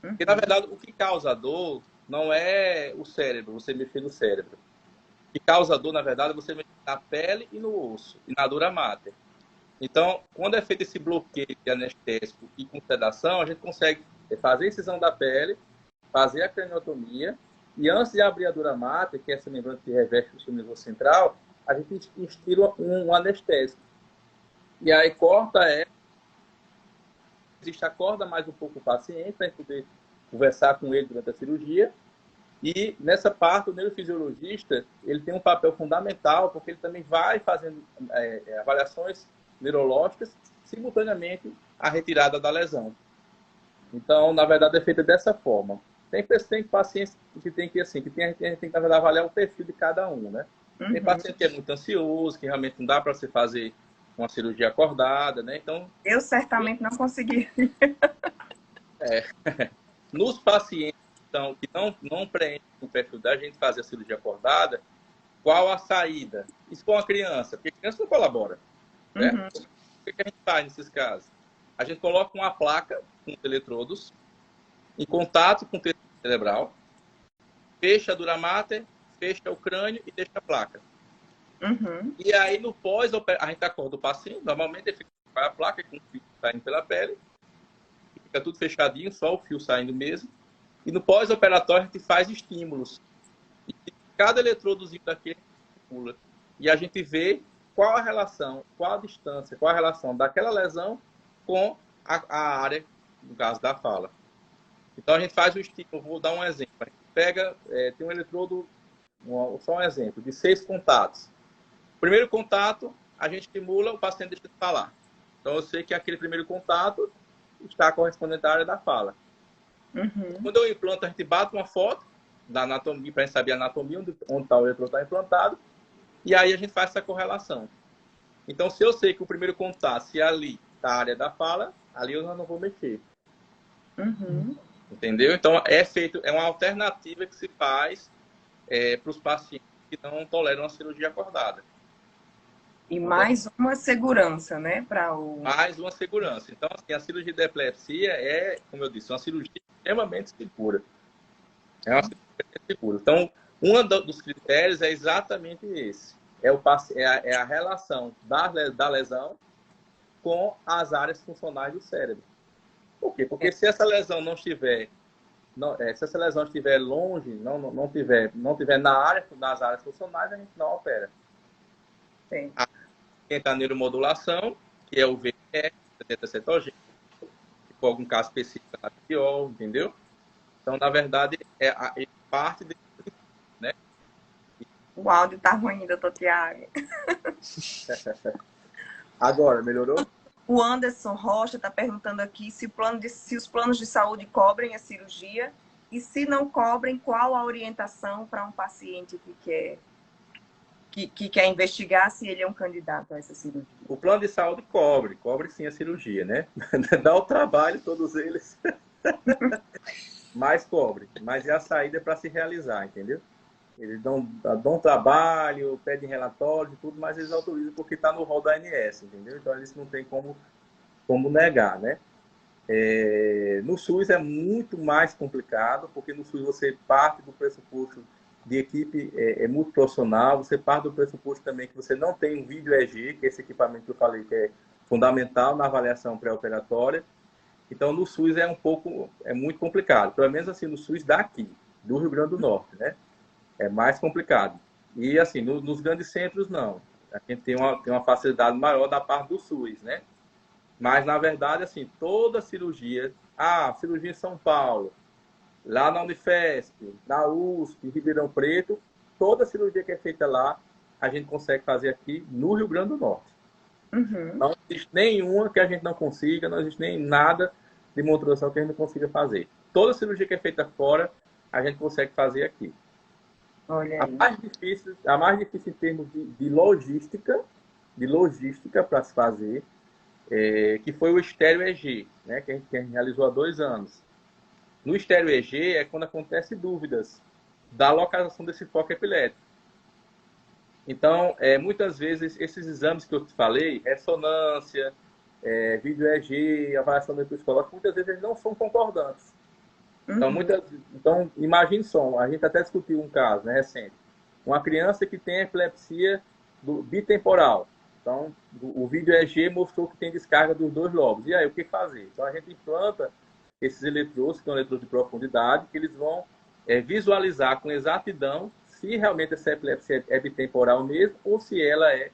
Porque, na verdade, o que causa dor não é o cérebro, você mexer no cérebro. O que causa dor, na verdade, é você mexer na pele e no osso, e na dura mater. Então, quando é feito esse bloqueio de anestésico e com sedação, a gente consegue fazer a incisão da pele, fazer a craniotomia, e antes de abrir a dura mater, que é essa membrana que reveste o sistema nervoso central, a gente instila um anestésico. E aí corta acorda mais um pouco o paciente, para poder conversar com ele durante a cirurgia. E nessa parte, o neurofisiologista ele tem um papel fundamental, porque ele também vai fazendo avaliações neurológicas simultaneamente à retirada da lesão. Então, na verdade, é feita dessa forma. Tem pacientes que tem que, assim, a gente tem que, na verdade, avaliar o perfil de cada um, né? Tem paciente que é muito ansioso, que realmente não dá para você fazer uma cirurgia acordada, né? Então, eu certamente não consegui. nos pacientes então, que não preenchem o perfil da gente fazer a cirurgia acordada, qual a saída? Isso com a criança, porque a criança não colabora. Né? O que a gente faz nesses casos? A gente coloca uma placa com os eletrodos em contato com o tecido cerebral, fecha a dura mater, fecha o crânio e deixa a placa. E aí, no pós, a gente acorda o paciente, normalmente ele fica com a placa com o fio saindo pela pele, fica tudo fechadinho, só o fio saindo mesmo. E no pós-operatório a gente faz estímulos. E cada eletrodozinho daqui a gente estimula. E a gente vê qual a relação, qual a distância, qual a relação daquela lesão com a área, no caso da fala. Então a gente faz o estímulo, vou dar um exemplo. A gente pega, tem um eletrodo, só um exemplo, de 6 contatos. Primeiro contato, a gente estimula, o paciente deixa de falar. Então eu sei que aquele primeiro contato está correspondente à área da fala. Quando eu implanto, a gente bate uma foto da anatomia, para a gente saber a anatomia, onde está o eletrodo implantado, e aí a gente faz essa correlação. Então, se eu sei que o primeiro contato, se ali está a área da fala, ali eu não vou mexer. Entendeu? Então, é uma alternativa que se faz para os pacientes que não toleram a cirurgia acordada. E mais uma segurança, né? Mais uma segurança. Então, assim, a cirurgia de epilepsia é, como eu disse, uma cirurgia extremamente segura. É uma cirurgia segura. Então, um dos critérios é exatamente esse. É a relação da lesão com as áreas funcionais do cérebro. Por quê? Porque se essa lesão não estiver se essa lesão estiver longe, não tiver nas áreas funcionais, a gente não opera. Sim. Tem a neuromodulação, que é o VNS, cetogênico, com algum caso específico na pior, entendeu? Então, na verdade, é parte desse princípio, né? O áudio tá ruim ainda, Tiago. Agora, melhorou? O Anderson Rocha está perguntando aqui se os planos de saúde cobrem a cirurgia e se não cobrem, qual a orientação para um paciente que quer investigar se ele é um candidato a essa cirurgia. O plano de saúde cobre sim a cirurgia, né? Dá o trabalho, todos eles, mas cobre. Mas é a saída para se realizar, entendeu? Eles dão trabalho, pedem relatórios e tudo, mas eles autorizam porque está no rol da ANS, entendeu? Então eles não tem como negar, né? No SUS é muito mais complicado, porque no SUS você parte do pressuposto de equipe multiprofissional, você parte do pressuposto também que você não tem um vídeo EEG, que é esse equipamento que eu falei que é fundamental na avaliação pré-operatória. Então no SUS é muito complicado, pelo menos assim no SUS daqui, do Rio Grande do Norte, né? É mais complicado. E, assim, nos grandes centros, não. A gente tem uma facilidade maior da parte do SUS, né? Mas, na verdade, assim, toda cirurgia... cirurgia em São Paulo, lá na Unifesp, na USP, em Ribeirão Preto, toda cirurgia que é feita lá, a gente consegue fazer aqui no Rio Grande do Norte. Não existe nenhuma que a gente não consiga, não existe nem nada de motorização que a gente não consiga fazer. Toda cirurgia que é feita fora, a gente consegue fazer aqui. Olha aí. A mais difícil em termos de logística de logística para se fazer, que foi o estéreo EG, né, que a gente realizou há 2 anos. No estéreo EG é quando acontecem dúvidas da localização desse foco epilético. Então, muitas vezes, esses exames que eu te falei, ressonância, vídeo EG, avaliação neuropsicológica, muitas vezes eles não são concordantes. Então, Uhum. então, imagine só, a gente até discutiu um caso, né, recente. Uma criança que tem epilepsia bitemporal. Então, o vídeo EG mostrou que tem descarga dos 2 lobos. E aí, o que fazer? Então, a gente implanta esses eletrodos, que são eletrodos de profundidade, que eles vão visualizar com exatidão se realmente essa epilepsia é bitemporal mesmo ou se ela é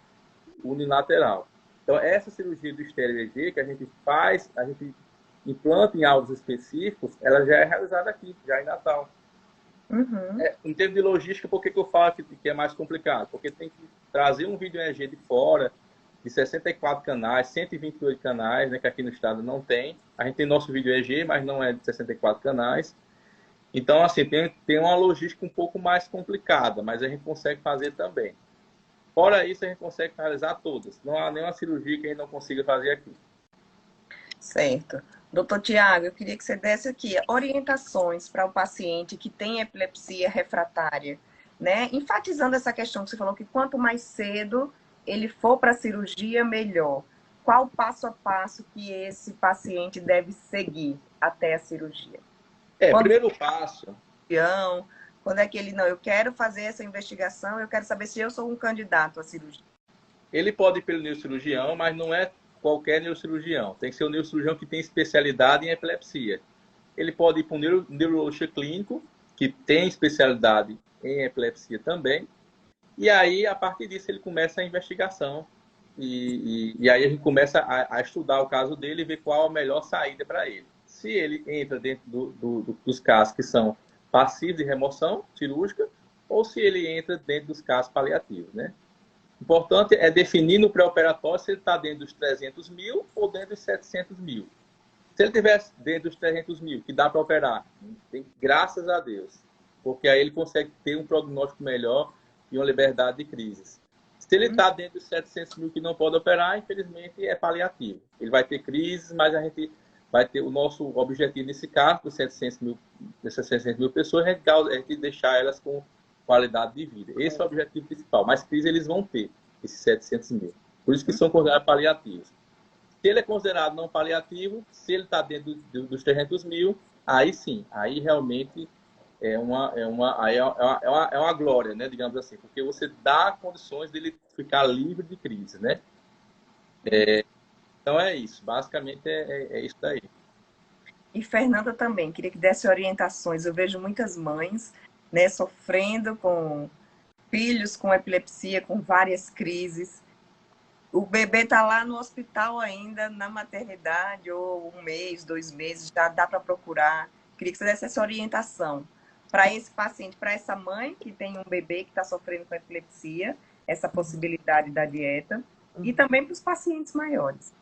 unilateral. Então, essa cirurgia do estéreo EG que a gente faz, a gente implanta em alvos específicos, ela já é realizada aqui, já em Natal. Uhum. Em termos de logística, por que eu falo que é mais complicado? Porque tem que trazer um vídeo EG de fora, de 64 canais, 128 canais, né, que aqui no estado não tem. A gente tem nosso vídeo EG, mas não é de 64 canais. Então, assim, tem uma logística um pouco mais complicada, mas a gente consegue fazer também. Fora isso, a gente consegue realizar todas. Não há nenhuma cirurgia que a gente não consiga fazer aqui. Certo. Doutor Tiago, eu queria que você desse aqui orientações para o paciente que tem epilepsia refratária, né? Enfatizando essa questão que você falou que quanto mais cedo ele for para a cirurgia, melhor. Qual o passo a passo que esse paciente deve seguir até a cirurgia? Quando Primeiro passo, cirurgião, quando é que ele, não, eu quero fazer essa investigação, eu quero saber se eu sou um candidato à cirurgia. ele pode ir pelo neurocirurgião, mas não é qualquer neurocirurgião. Tem que ser um neurocirurgião que tem especialidade em epilepsia. Ele pode ir para um neurologista clínico, que tem especialidade em epilepsia também. E aí, a partir disso, ele começa a investigação. E aí a gente começa a estudar o caso dele e ver qual a melhor saída para ele. Se ele entra dentro dos casos que são passivos de remoção cirúrgica, ou se ele entra dentro dos casos paliativos, né? O importante é definir no pré-operatório se ele está dentro dos 300 mil ou dentro dos 700 mil. Se ele estiver dentro dos 300 mil, que dá para operar, graças a Deus, porque aí ele consegue ter um prognóstico melhor e uma liberdade de crises. Se ele está dentro dos 700 mil que não pode operar, infelizmente é paliativo. Ele vai ter crises, mas a gente vai ter o nosso objetivo nesse caso, dos 700 mil pessoas, é de deixar elas com qualidade de vida. Esse é o objetivo principal. Mas crise eles vão ter, esses 700 mil. Por isso que são considerados paliativos. Se ele é considerado não paliativo, se ele está dentro dos 300 mil, aí sim, aí realmente é uma glória, né, digamos assim, porque você dá condições dele ficar livre de crise, né? Então é isso, basicamente é isso daí. E Fernanda também, queria que desse orientações. Eu vejo muitas mães, né, sofrendo com filhos com epilepsia, com várias crises. O bebê está lá no hospital ainda, na maternidade, ou 1 mês, 2 meses, já dá para procurar. Queria que você desse essa orientação para esse paciente, para essa mãe que tem um bebê que está sofrendo com epilepsia, essa possibilidade da dieta, e também para os pacientes maiores.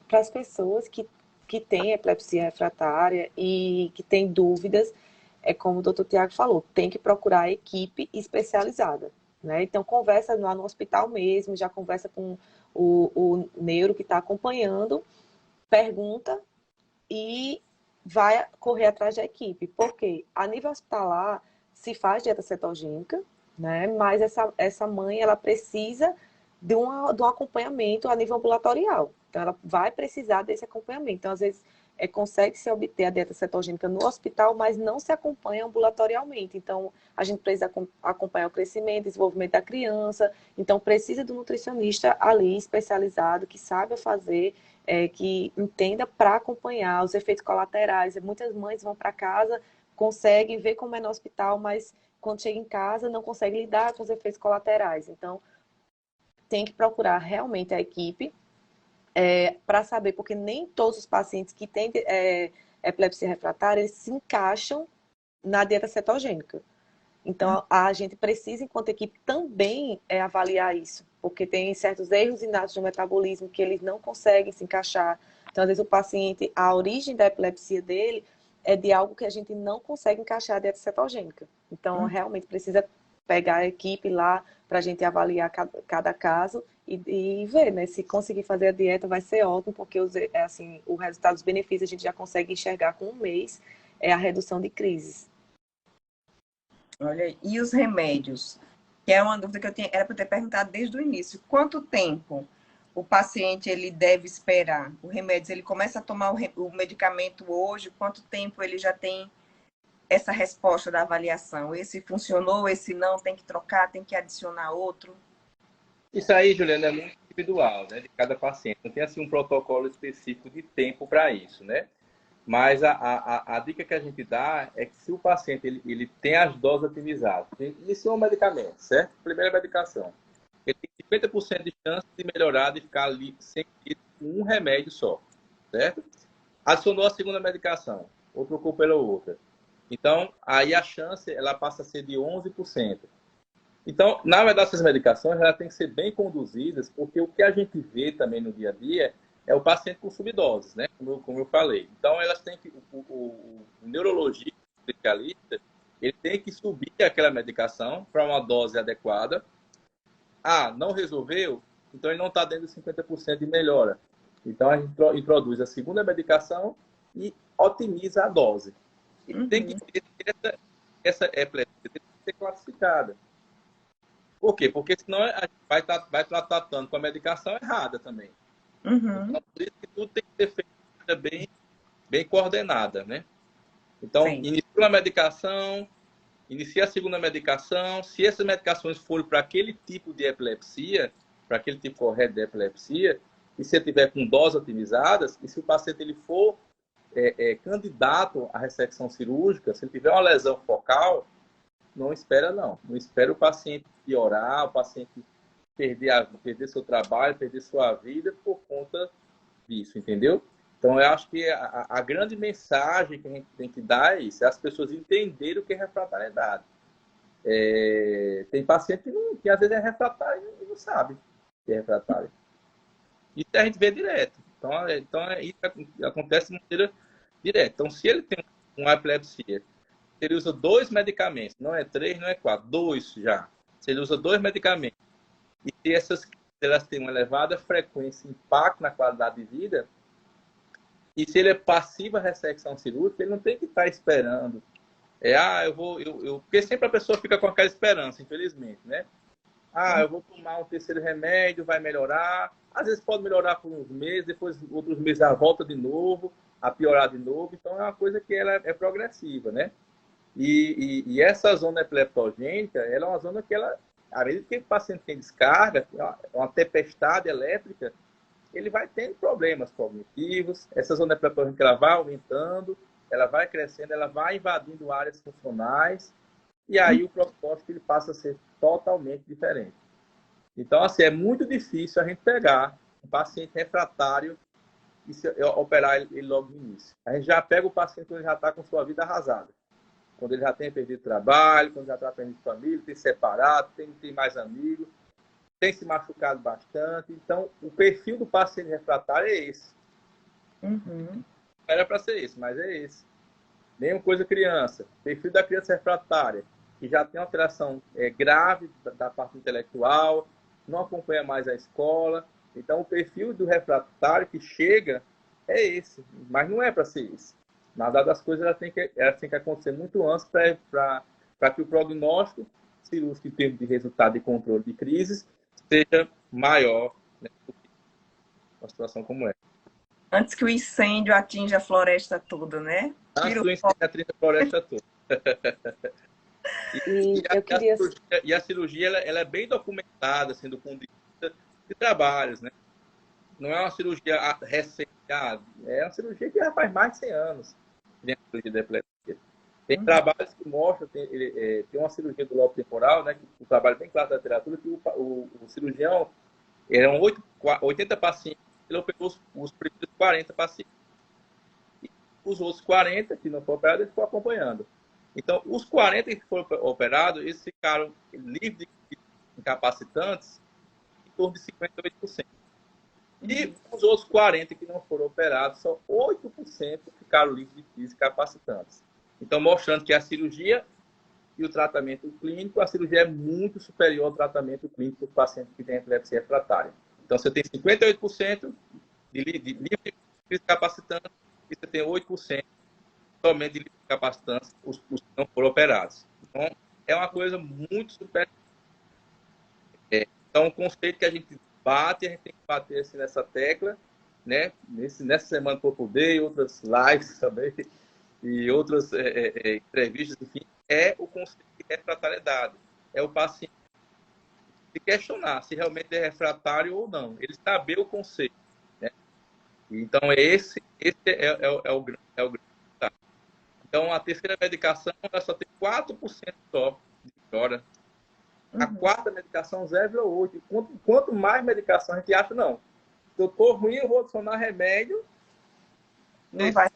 Para as pessoas que têm epilepsia refratária e que têm dúvidas, é como o doutor Tiago falou, tem que procurar a equipe especializada, né? Então, conversa lá no hospital mesmo, já conversa com o neuro que está acompanhando, pergunta e vai correr atrás da equipe. Porque a nível hospitalar se faz dieta cetogênica, né? Mas essa mãe, ela precisa de um acompanhamento a nível ambulatorial. Então, ela vai precisar desse acompanhamento. Então, às vezes, consegue-se obter a dieta cetogênica no hospital, mas não se acompanha ambulatorialmente. Então, a gente precisa acompanhar o crescimento, desenvolvimento da criança. Então, precisa do nutricionista ali, especializado, que saiba fazer, que entenda para acompanhar os efeitos colaterais. Muitas mães vão para casa, conseguem ver como é no hospital, mas quando chega em casa não consegue lidar com os efeitos colaterais. Então, tem que procurar realmente a equipe para saber, porque nem todos os pacientes que têm epilepsia refratária eles se encaixam na dieta cetogênica. Então, a gente precisa, enquanto equipe, também avaliar isso, porque tem certos erros inatos no metabolismo que eles não conseguem se encaixar. Então, às vezes, o paciente, a origem da epilepsia dele é de algo que a gente não consegue encaixar a dieta cetogênica. Então, realmente precisa pegar a equipe lá para a gente avaliar cada caso e ver, né? Se conseguir fazer a dieta vai ser ótimo, porque assim, o resultado dos benefícios a gente já consegue enxergar com um mês, é a redução de crises. Olha, e os remédios? Que é uma dúvida que eu tinha, era para ter perguntado desde o início. Quanto tempo o paciente ele deve esperar? O remédio, ele começa a tomar o medicamento hoje, quanto tempo ele já tem essa resposta da avaliação? Esse funcionou, esse não, tem que trocar, tem que adicionar outro? Isso aí, Juliana, é muito individual, né, de cada paciente. Não tem assim um protocolo específico de tempo para isso, né? Mas a dica que a gente dá é que se o paciente ele tem as doses otimizadas, iniciou um medicamento, certo? Primeira medicação. Ele tem 50% de chance de melhorar, de ficar ali sem um remédio só, certo? Adicionou a segunda medicação, ou trocou pela outra. Então, aí a chance ela passa a ser de 11%. Então, na verdade, essas medicações elas têm que ser bem conduzidas, porque o que a gente vê também no dia a dia é o paciente com subdoses, né? Como eu falei. Então, elas têm que, o neurologista, o especialista, ele tem que subir aquela medicação para uma dose adequada. Ah, não resolveu? Então, ele não está dando 50% de melhora. Então, a gente introduz a segunda medicação e otimiza a dose. E tem que ter essa epilepsia tem que ser classificada. Por quê? Porque senão a gente vai tratar tanto com a medicação errada também. Então, por isso que tudo tem que ser feito de maneira bem coordenada, né? Então, Sim. inicia a medicação, inicia a segunda medicação. Se essas medicações forem para aquele tipo de epilepsia, para aquele tipo correto de epilepsia, e se tiver com doses otimizadas, e se o paciente ele for candidato à ressecção cirúrgica, se ele tiver uma lesão focal, não espera não. Não espera o paciente piorar, o paciente perder seu trabalho, perder sua vida por conta disso, entendeu? Então, eu acho que a grande mensagem que a gente tem que dar é isso, é as pessoas entenderem o que é refratariedade. Tem paciente que às vezes é refratário e não sabe que é refratário. Isso a gente vê direto. Então isso acontece de maneira direta. Então, se ele tem uma epilepsia, ele usa 2 medicamentos, não é 3, não é 4, 2 já. Se ele usa 2 medicamentos e se elas têm uma elevada frequência, impacto na qualidade de vida, e se ele é passivo à ressecção cirúrgica, ele não tem que estar esperando. Porque sempre a pessoa fica com aquela esperança, infelizmente, né? Eu vou tomar um terceiro remédio, vai melhorar. Às vezes pode melhorar por uns meses, depois outros meses ela volta de novo, a piorar de novo. Então é uma coisa que ela é progressiva, né? E essa zona epileptogênica, ela é uma zona que ela, à medida que o paciente tem descarga, uma tempestade elétrica, ele vai tendo problemas cognitivos. Essa zona epileptogênica ela vai aumentando, ela vai crescendo, ela vai invadindo áreas funcionais, e aí o prognóstico ele passa a ser totalmente diferente. Então, assim, é muito difícil a gente pegar um paciente refratário e operar ele logo no início. A gente já pega o paciente quando ele já está com sua vida arrasada. Quando ele já tem perdido trabalho, quando já está perdendo família, tem separado, tem mais amigos, tem se machucado bastante. Então, o perfil do paciente refratário é esse. Era para ser esse, mas é esse. Mesma coisa criança. Perfil da criança refratária, que já tem alteração grave da parte intelectual, não acompanha mais a escola. Então, o perfil do refratário que chega é esse, mas não é para ser esse. Na verdade, as coisas elas têm que acontecer muito antes para que o prognóstico cirúrgico em termos de resultado e controle de crises seja maior, né, do que uma situação como essa. Antes que o incêndio atinja a floresta toda, né? Antes do incêndio atinja a floresta toda. E a cirurgia ela é bem documentada, assim, do ponto de vista de trabalhos, né? Não é uma cirurgia recente, é uma cirurgia que já faz mais de 100 anos dentro da cirurgia da epilepsia. Tem trabalhos que mostram, tem uma cirurgia do lobo temporal, né, que o trabalho bem claro da literatura, que o cirurgião, eram 80 pacientes, ele operou os primeiros 40 pacientes. E os outros 40 que não foram operados, ele ficou acompanhando. Então, os 40 que foram operados, eles ficaram livres de incapacitantes em torno de 58%. E os outros 40 que não foram operados, só 8% ficaram livres de crise capacitantes. Então, mostrando que a cirurgia e o tratamento clínico, a cirurgia é muito superior ao tratamento clínico do paciente que tem epilepsia refratária. Então, você tem 58% de livre capacitante e você tem 8% somente de livre capacitância, os que não foram operados. Então, é uma coisa muito superior. Então, o conceito que a gente gente tem que bater assim, nessa tecla, né? Nessa semana do Popul Day, outras lives também, e outras entrevistas, enfim, é o conceito de refratariedade. É o paciente se questionar se realmente é refratário ou não. Ele saber o conceito. Né? Então, esse é o grande detalhe. Então, a terceira medicação, ela só tem 4% só de melhora. A quarta medicação, 0,8. Quanto mais medicação a gente acha, não. Se eu estou ruim, eu vou adicionar remédio. Não vai.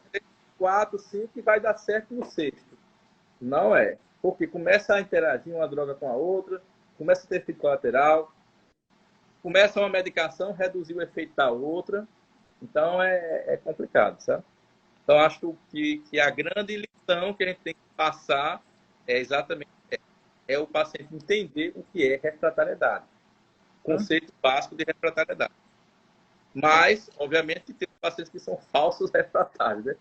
4, 5 e vai dar certo no sexto. Não é. Porque começa a interagir uma droga com a outra, começa a ter efeito colateral, começa uma medicação reduzir o efeito da outra. Então é complicado, sabe? Então acho que a grande lição que a gente tem que passar é exatamente o paciente entender o que é refratariedade. Conceito básico de refratariedade. Mas, obviamente, que tem pacientes que são falsos refratários, né?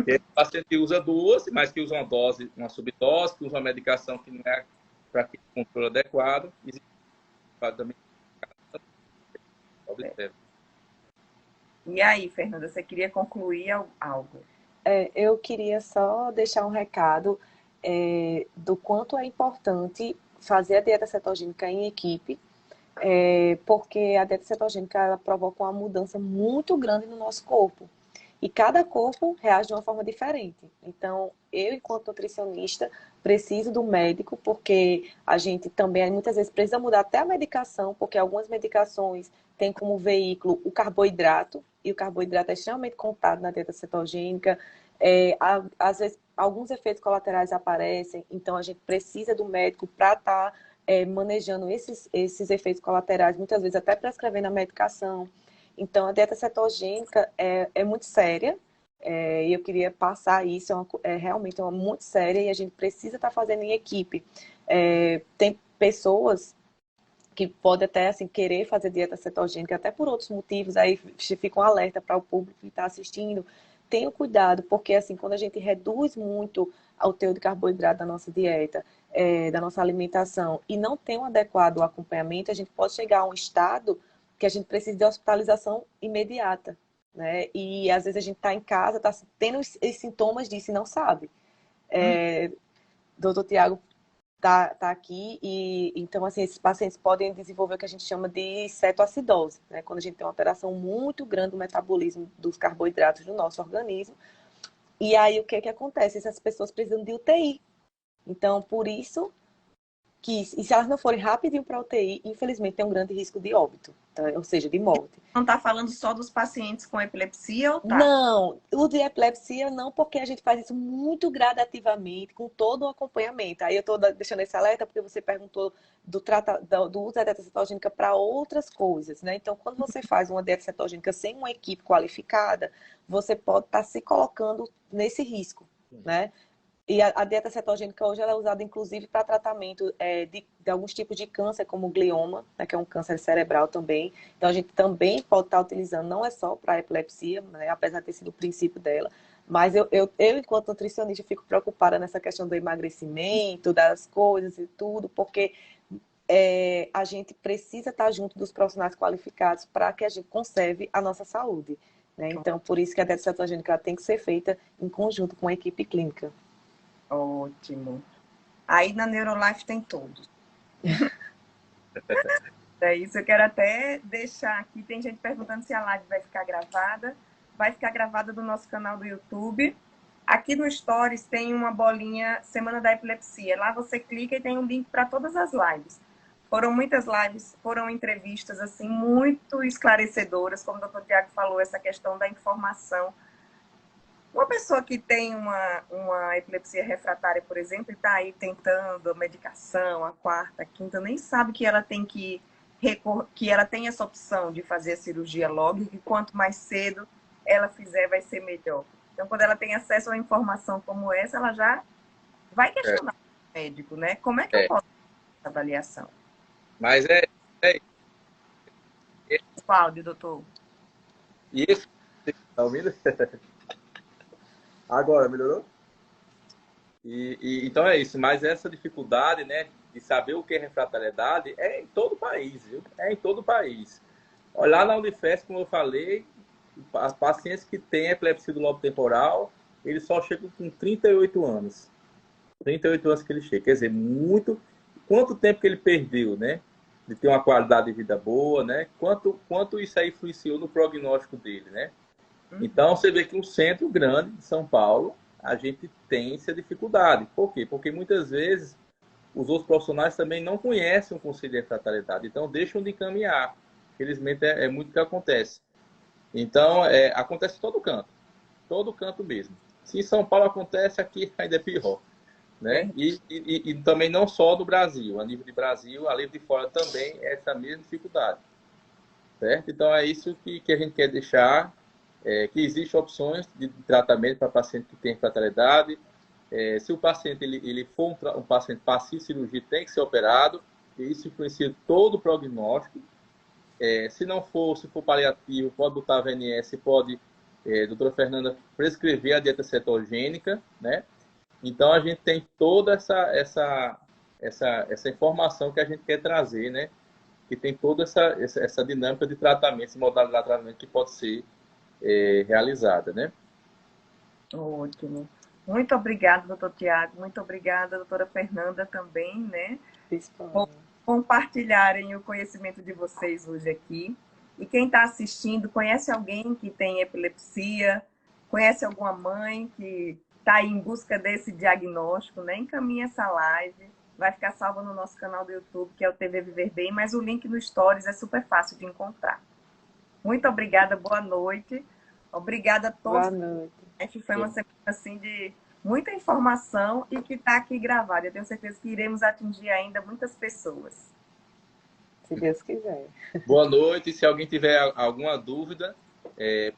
Tem paciente que usa duas, mas que usa uma dose, uma subdose, que usa uma medicação que não é para aquele controle adequado. Existe também. E aí, Fernanda, você queria concluir algo? Eu queria só deixar um recado do quanto é importante fazer a dieta cetogênica em equipe, porque a dieta cetogênica ela provoca uma mudança muito grande no nosso corpo. E cada corpo reage de uma forma diferente. Então, eu, enquanto nutricionista, preciso do médico, porque a gente também, muitas vezes, precisa mudar até a medicação, porque algumas medicações têm como veículo o carboidrato, e o carboidrato é extremamente contado na dieta cetogênica. Às vezes, alguns efeitos colaterais aparecem, então a gente precisa do médico para estar manejando esses efeitos colaterais, muitas vezes até prescrevendo a medicação. Então, a dieta cetogênica é muito séria, e eu queria passar isso, realmente muito séria, e a gente precisa estar fazendo em equipe. Tem pessoas que podem até assim, querer fazer dieta cetogênica, até por outros motivos, aí fica um alerta para o público que está assistindo. Tenha cuidado, porque assim, quando a gente reduz muito o teor de carboidrato da nossa dieta, da nossa alimentação, e não tem um adequado acompanhamento, a gente pode chegar a um estado que a gente precisa de hospitalização imediata, né? E às vezes a gente está em casa, está tendo os sintomas disso e não sabe. Doutor Tiago tá aqui, e então assim, esses pacientes podem desenvolver o que a gente chama de cetoacidose, né? Quando a gente tem uma alteração muito grande do metabolismo dos carboidratos no nosso organismo. E aí o que acontece? Essas pessoas precisam de UTI. Então, por isso e se elas não forem rapidinho para a UTI, infelizmente tem um grande risco de óbito, tá? Ou seja, de morte. Não está falando só dos pacientes com epilepsia ou tá? Não, o de epilepsia não, porque a gente faz isso muito gradativamente, com todo o acompanhamento. Aí eu estou deixando esse alerta porque você perguntou do uso da dieta cetogênica para outras coisas, né? Então, quando você faz uma dieta cetogênica sem uma equipe qualificada, você pode estar se colocando nesse risco, né? E a dieta cetogênica hoje ela é usada, inclusive, para tratamento de alguns tipos de câncer, como o glioma, né, que é um câncer cerebral também. Então, a gente também pode estar utilizando, não é só para epilepsia, né, apesar de ter sido o princípio dela, mas eu, enquanto nutricionista, fico preocupada nessa questão do emagrecimento, das coisas e tudo, porque a gente precisa estar junto dos profissionais qualificados para que a gente conserve a nossa saúde, né? Então, por isso que a dieta cetogênica tem que ser feita em conjunto com a equipe clínica. Ótimo. Aí na Neurolife tem todos. É isso, eu quero até deixar aqui, tem gente perguntando se a live vai ficar gravada. Vai ficar gravada do nosso canal do YouTube. Aqui no Stories tem uma bolinha Semana da Epilepsia. Lá você clica e tem um link para todas as lives. Foram muitas lives, foram entrevistas assim muito esclarecedoras, como o Dr. Tiago falou, essa questão da informação. Uma pessoa que tem uma epilepsia refratária, por exemplo, e está aí tentando a medicação, a quarta, a quinta, nem sabe que ela tem que ela tem essa opção de fazer a cirurgia logo, e que quanto mais cedo ela fizer, vai ser melhor. Então, quando ela tem acesso a uma informação como essa, ela já vai questionar. médico, né? Como é que eu É, posso fazer essa avaliação? mas é O áudio, doutor. e esse, tá ouvindo? Agora, melhorou? Então é isso, mas essa dificuldade, né, de saber o que é refratariedade é em todo o país, viu? É em todo o país. Olha, lá na Unifesp, como eu falei, as pacientes que têm epilepsia do lobo temporal, eles só chegam com 38 anos. 38 anos que ele chega. Quer dizer, muito. Quanto tempo que ele perdeu, né? De ter uma qualidade de vida boa, né? Quanto isso aí influenciou no prognóstico dele, né? Então, você vê que um centro grande de São Paulo, a gente tem essa dificuldade. Por quê? Porque muitas vezes os outros profissionais também não conhecem o conceito de fatalidade, então deixam de encaminhar. Felizmente, é muito o que acontece. Então, acontece em todo canto mesmo. Se em São Paulo acontece, aqui ainda é pior. Né? E também não só do Brasil, a nível de Brasil, a nível de fora também, é essa mesma dificuldade. Certo? Então, é isso que a gente quer deixar, que existem opções de tratamento para paciente que tem fatalidade. Se o paciente ele for um paciente passivo cirurgia, tem que ser operado, e isso influencia todo o prognóstico. Se não for, se for paliativo, pode botar a VNS, pode, doutora Fernanda, prescrever a dieta cetogênica, né? Então, a gente tem toda essa informação que a gente quer trazer, né? Que tem toda essa dinâmica de tratamento, esse modalidade de tratamento que pode ser realizada, né? Ótimo. Muito obrigada, doutor Tiago. Muito obrigada, doutora Fernanda, também, né? Por compartilharem o conhecimento de vocês hoje aqui. E quem está assistindo, conhece alguém que tem epilepsia? Conhece alguma mãe que está aí em busca desse diagnóstico, né? Encaminha essa live. Vai ficar salva no nosso canal do YouTube, que é o TV Viver Bem, mas o link no Stories é super fácil de encontrar. Muito obrigada, boa noite. Obrigada a todos. Boa noite. Foi uma semana assim de muita informação e que está aqui gravada. Eu tenho certeza que iremos atingir ainda muitas pessoas. Se Deus quiser. Boa noite. Se alguém tiver alguma dúvida,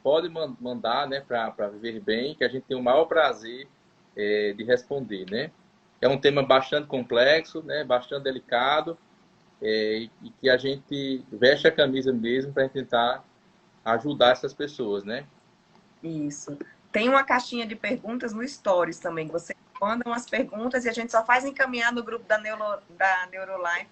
pode mandar, né, para Viver Bem, que a gente tem o maior prazer de responder, né? É um tema bastante complexo, né, bastante delicado, e que a gente veste a camisa mesmo para tentar ajudar essas pessoas, né? Isso. Tem uma caixinha de perguntas no Stories também. Vocês mandam as perguntas e a gente só faz encaminhar no grupo da Neurolife.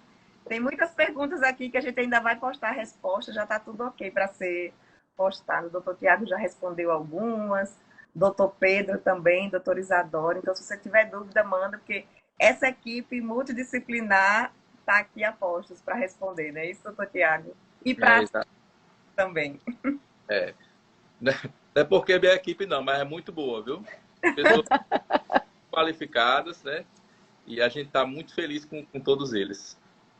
Tem muitas perguntas aqui que a gente ainda vai postar a resposta. Já está tudo ok para ser postado. O doutor Tiago já respondeu algumas. Doutor Pedro também, doutor Isadora. Então, se você tiver dúvida, manda, porque essa equipe multidisciplinar está aqui a postos para responder, né? Isso, doutor Tiago? E para também. Não é porque é minha equipe não, mas é muito boa, viu? Pessoas qualificadas, né? E a gente está muito feliz com todos eles.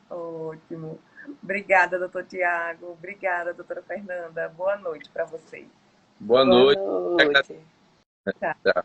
Ótimo. Obrigada, doutor Tiago. Obrigada, doutora Fernanda. Boa noite para vocês. Boa noite. Boa noite. Tchau.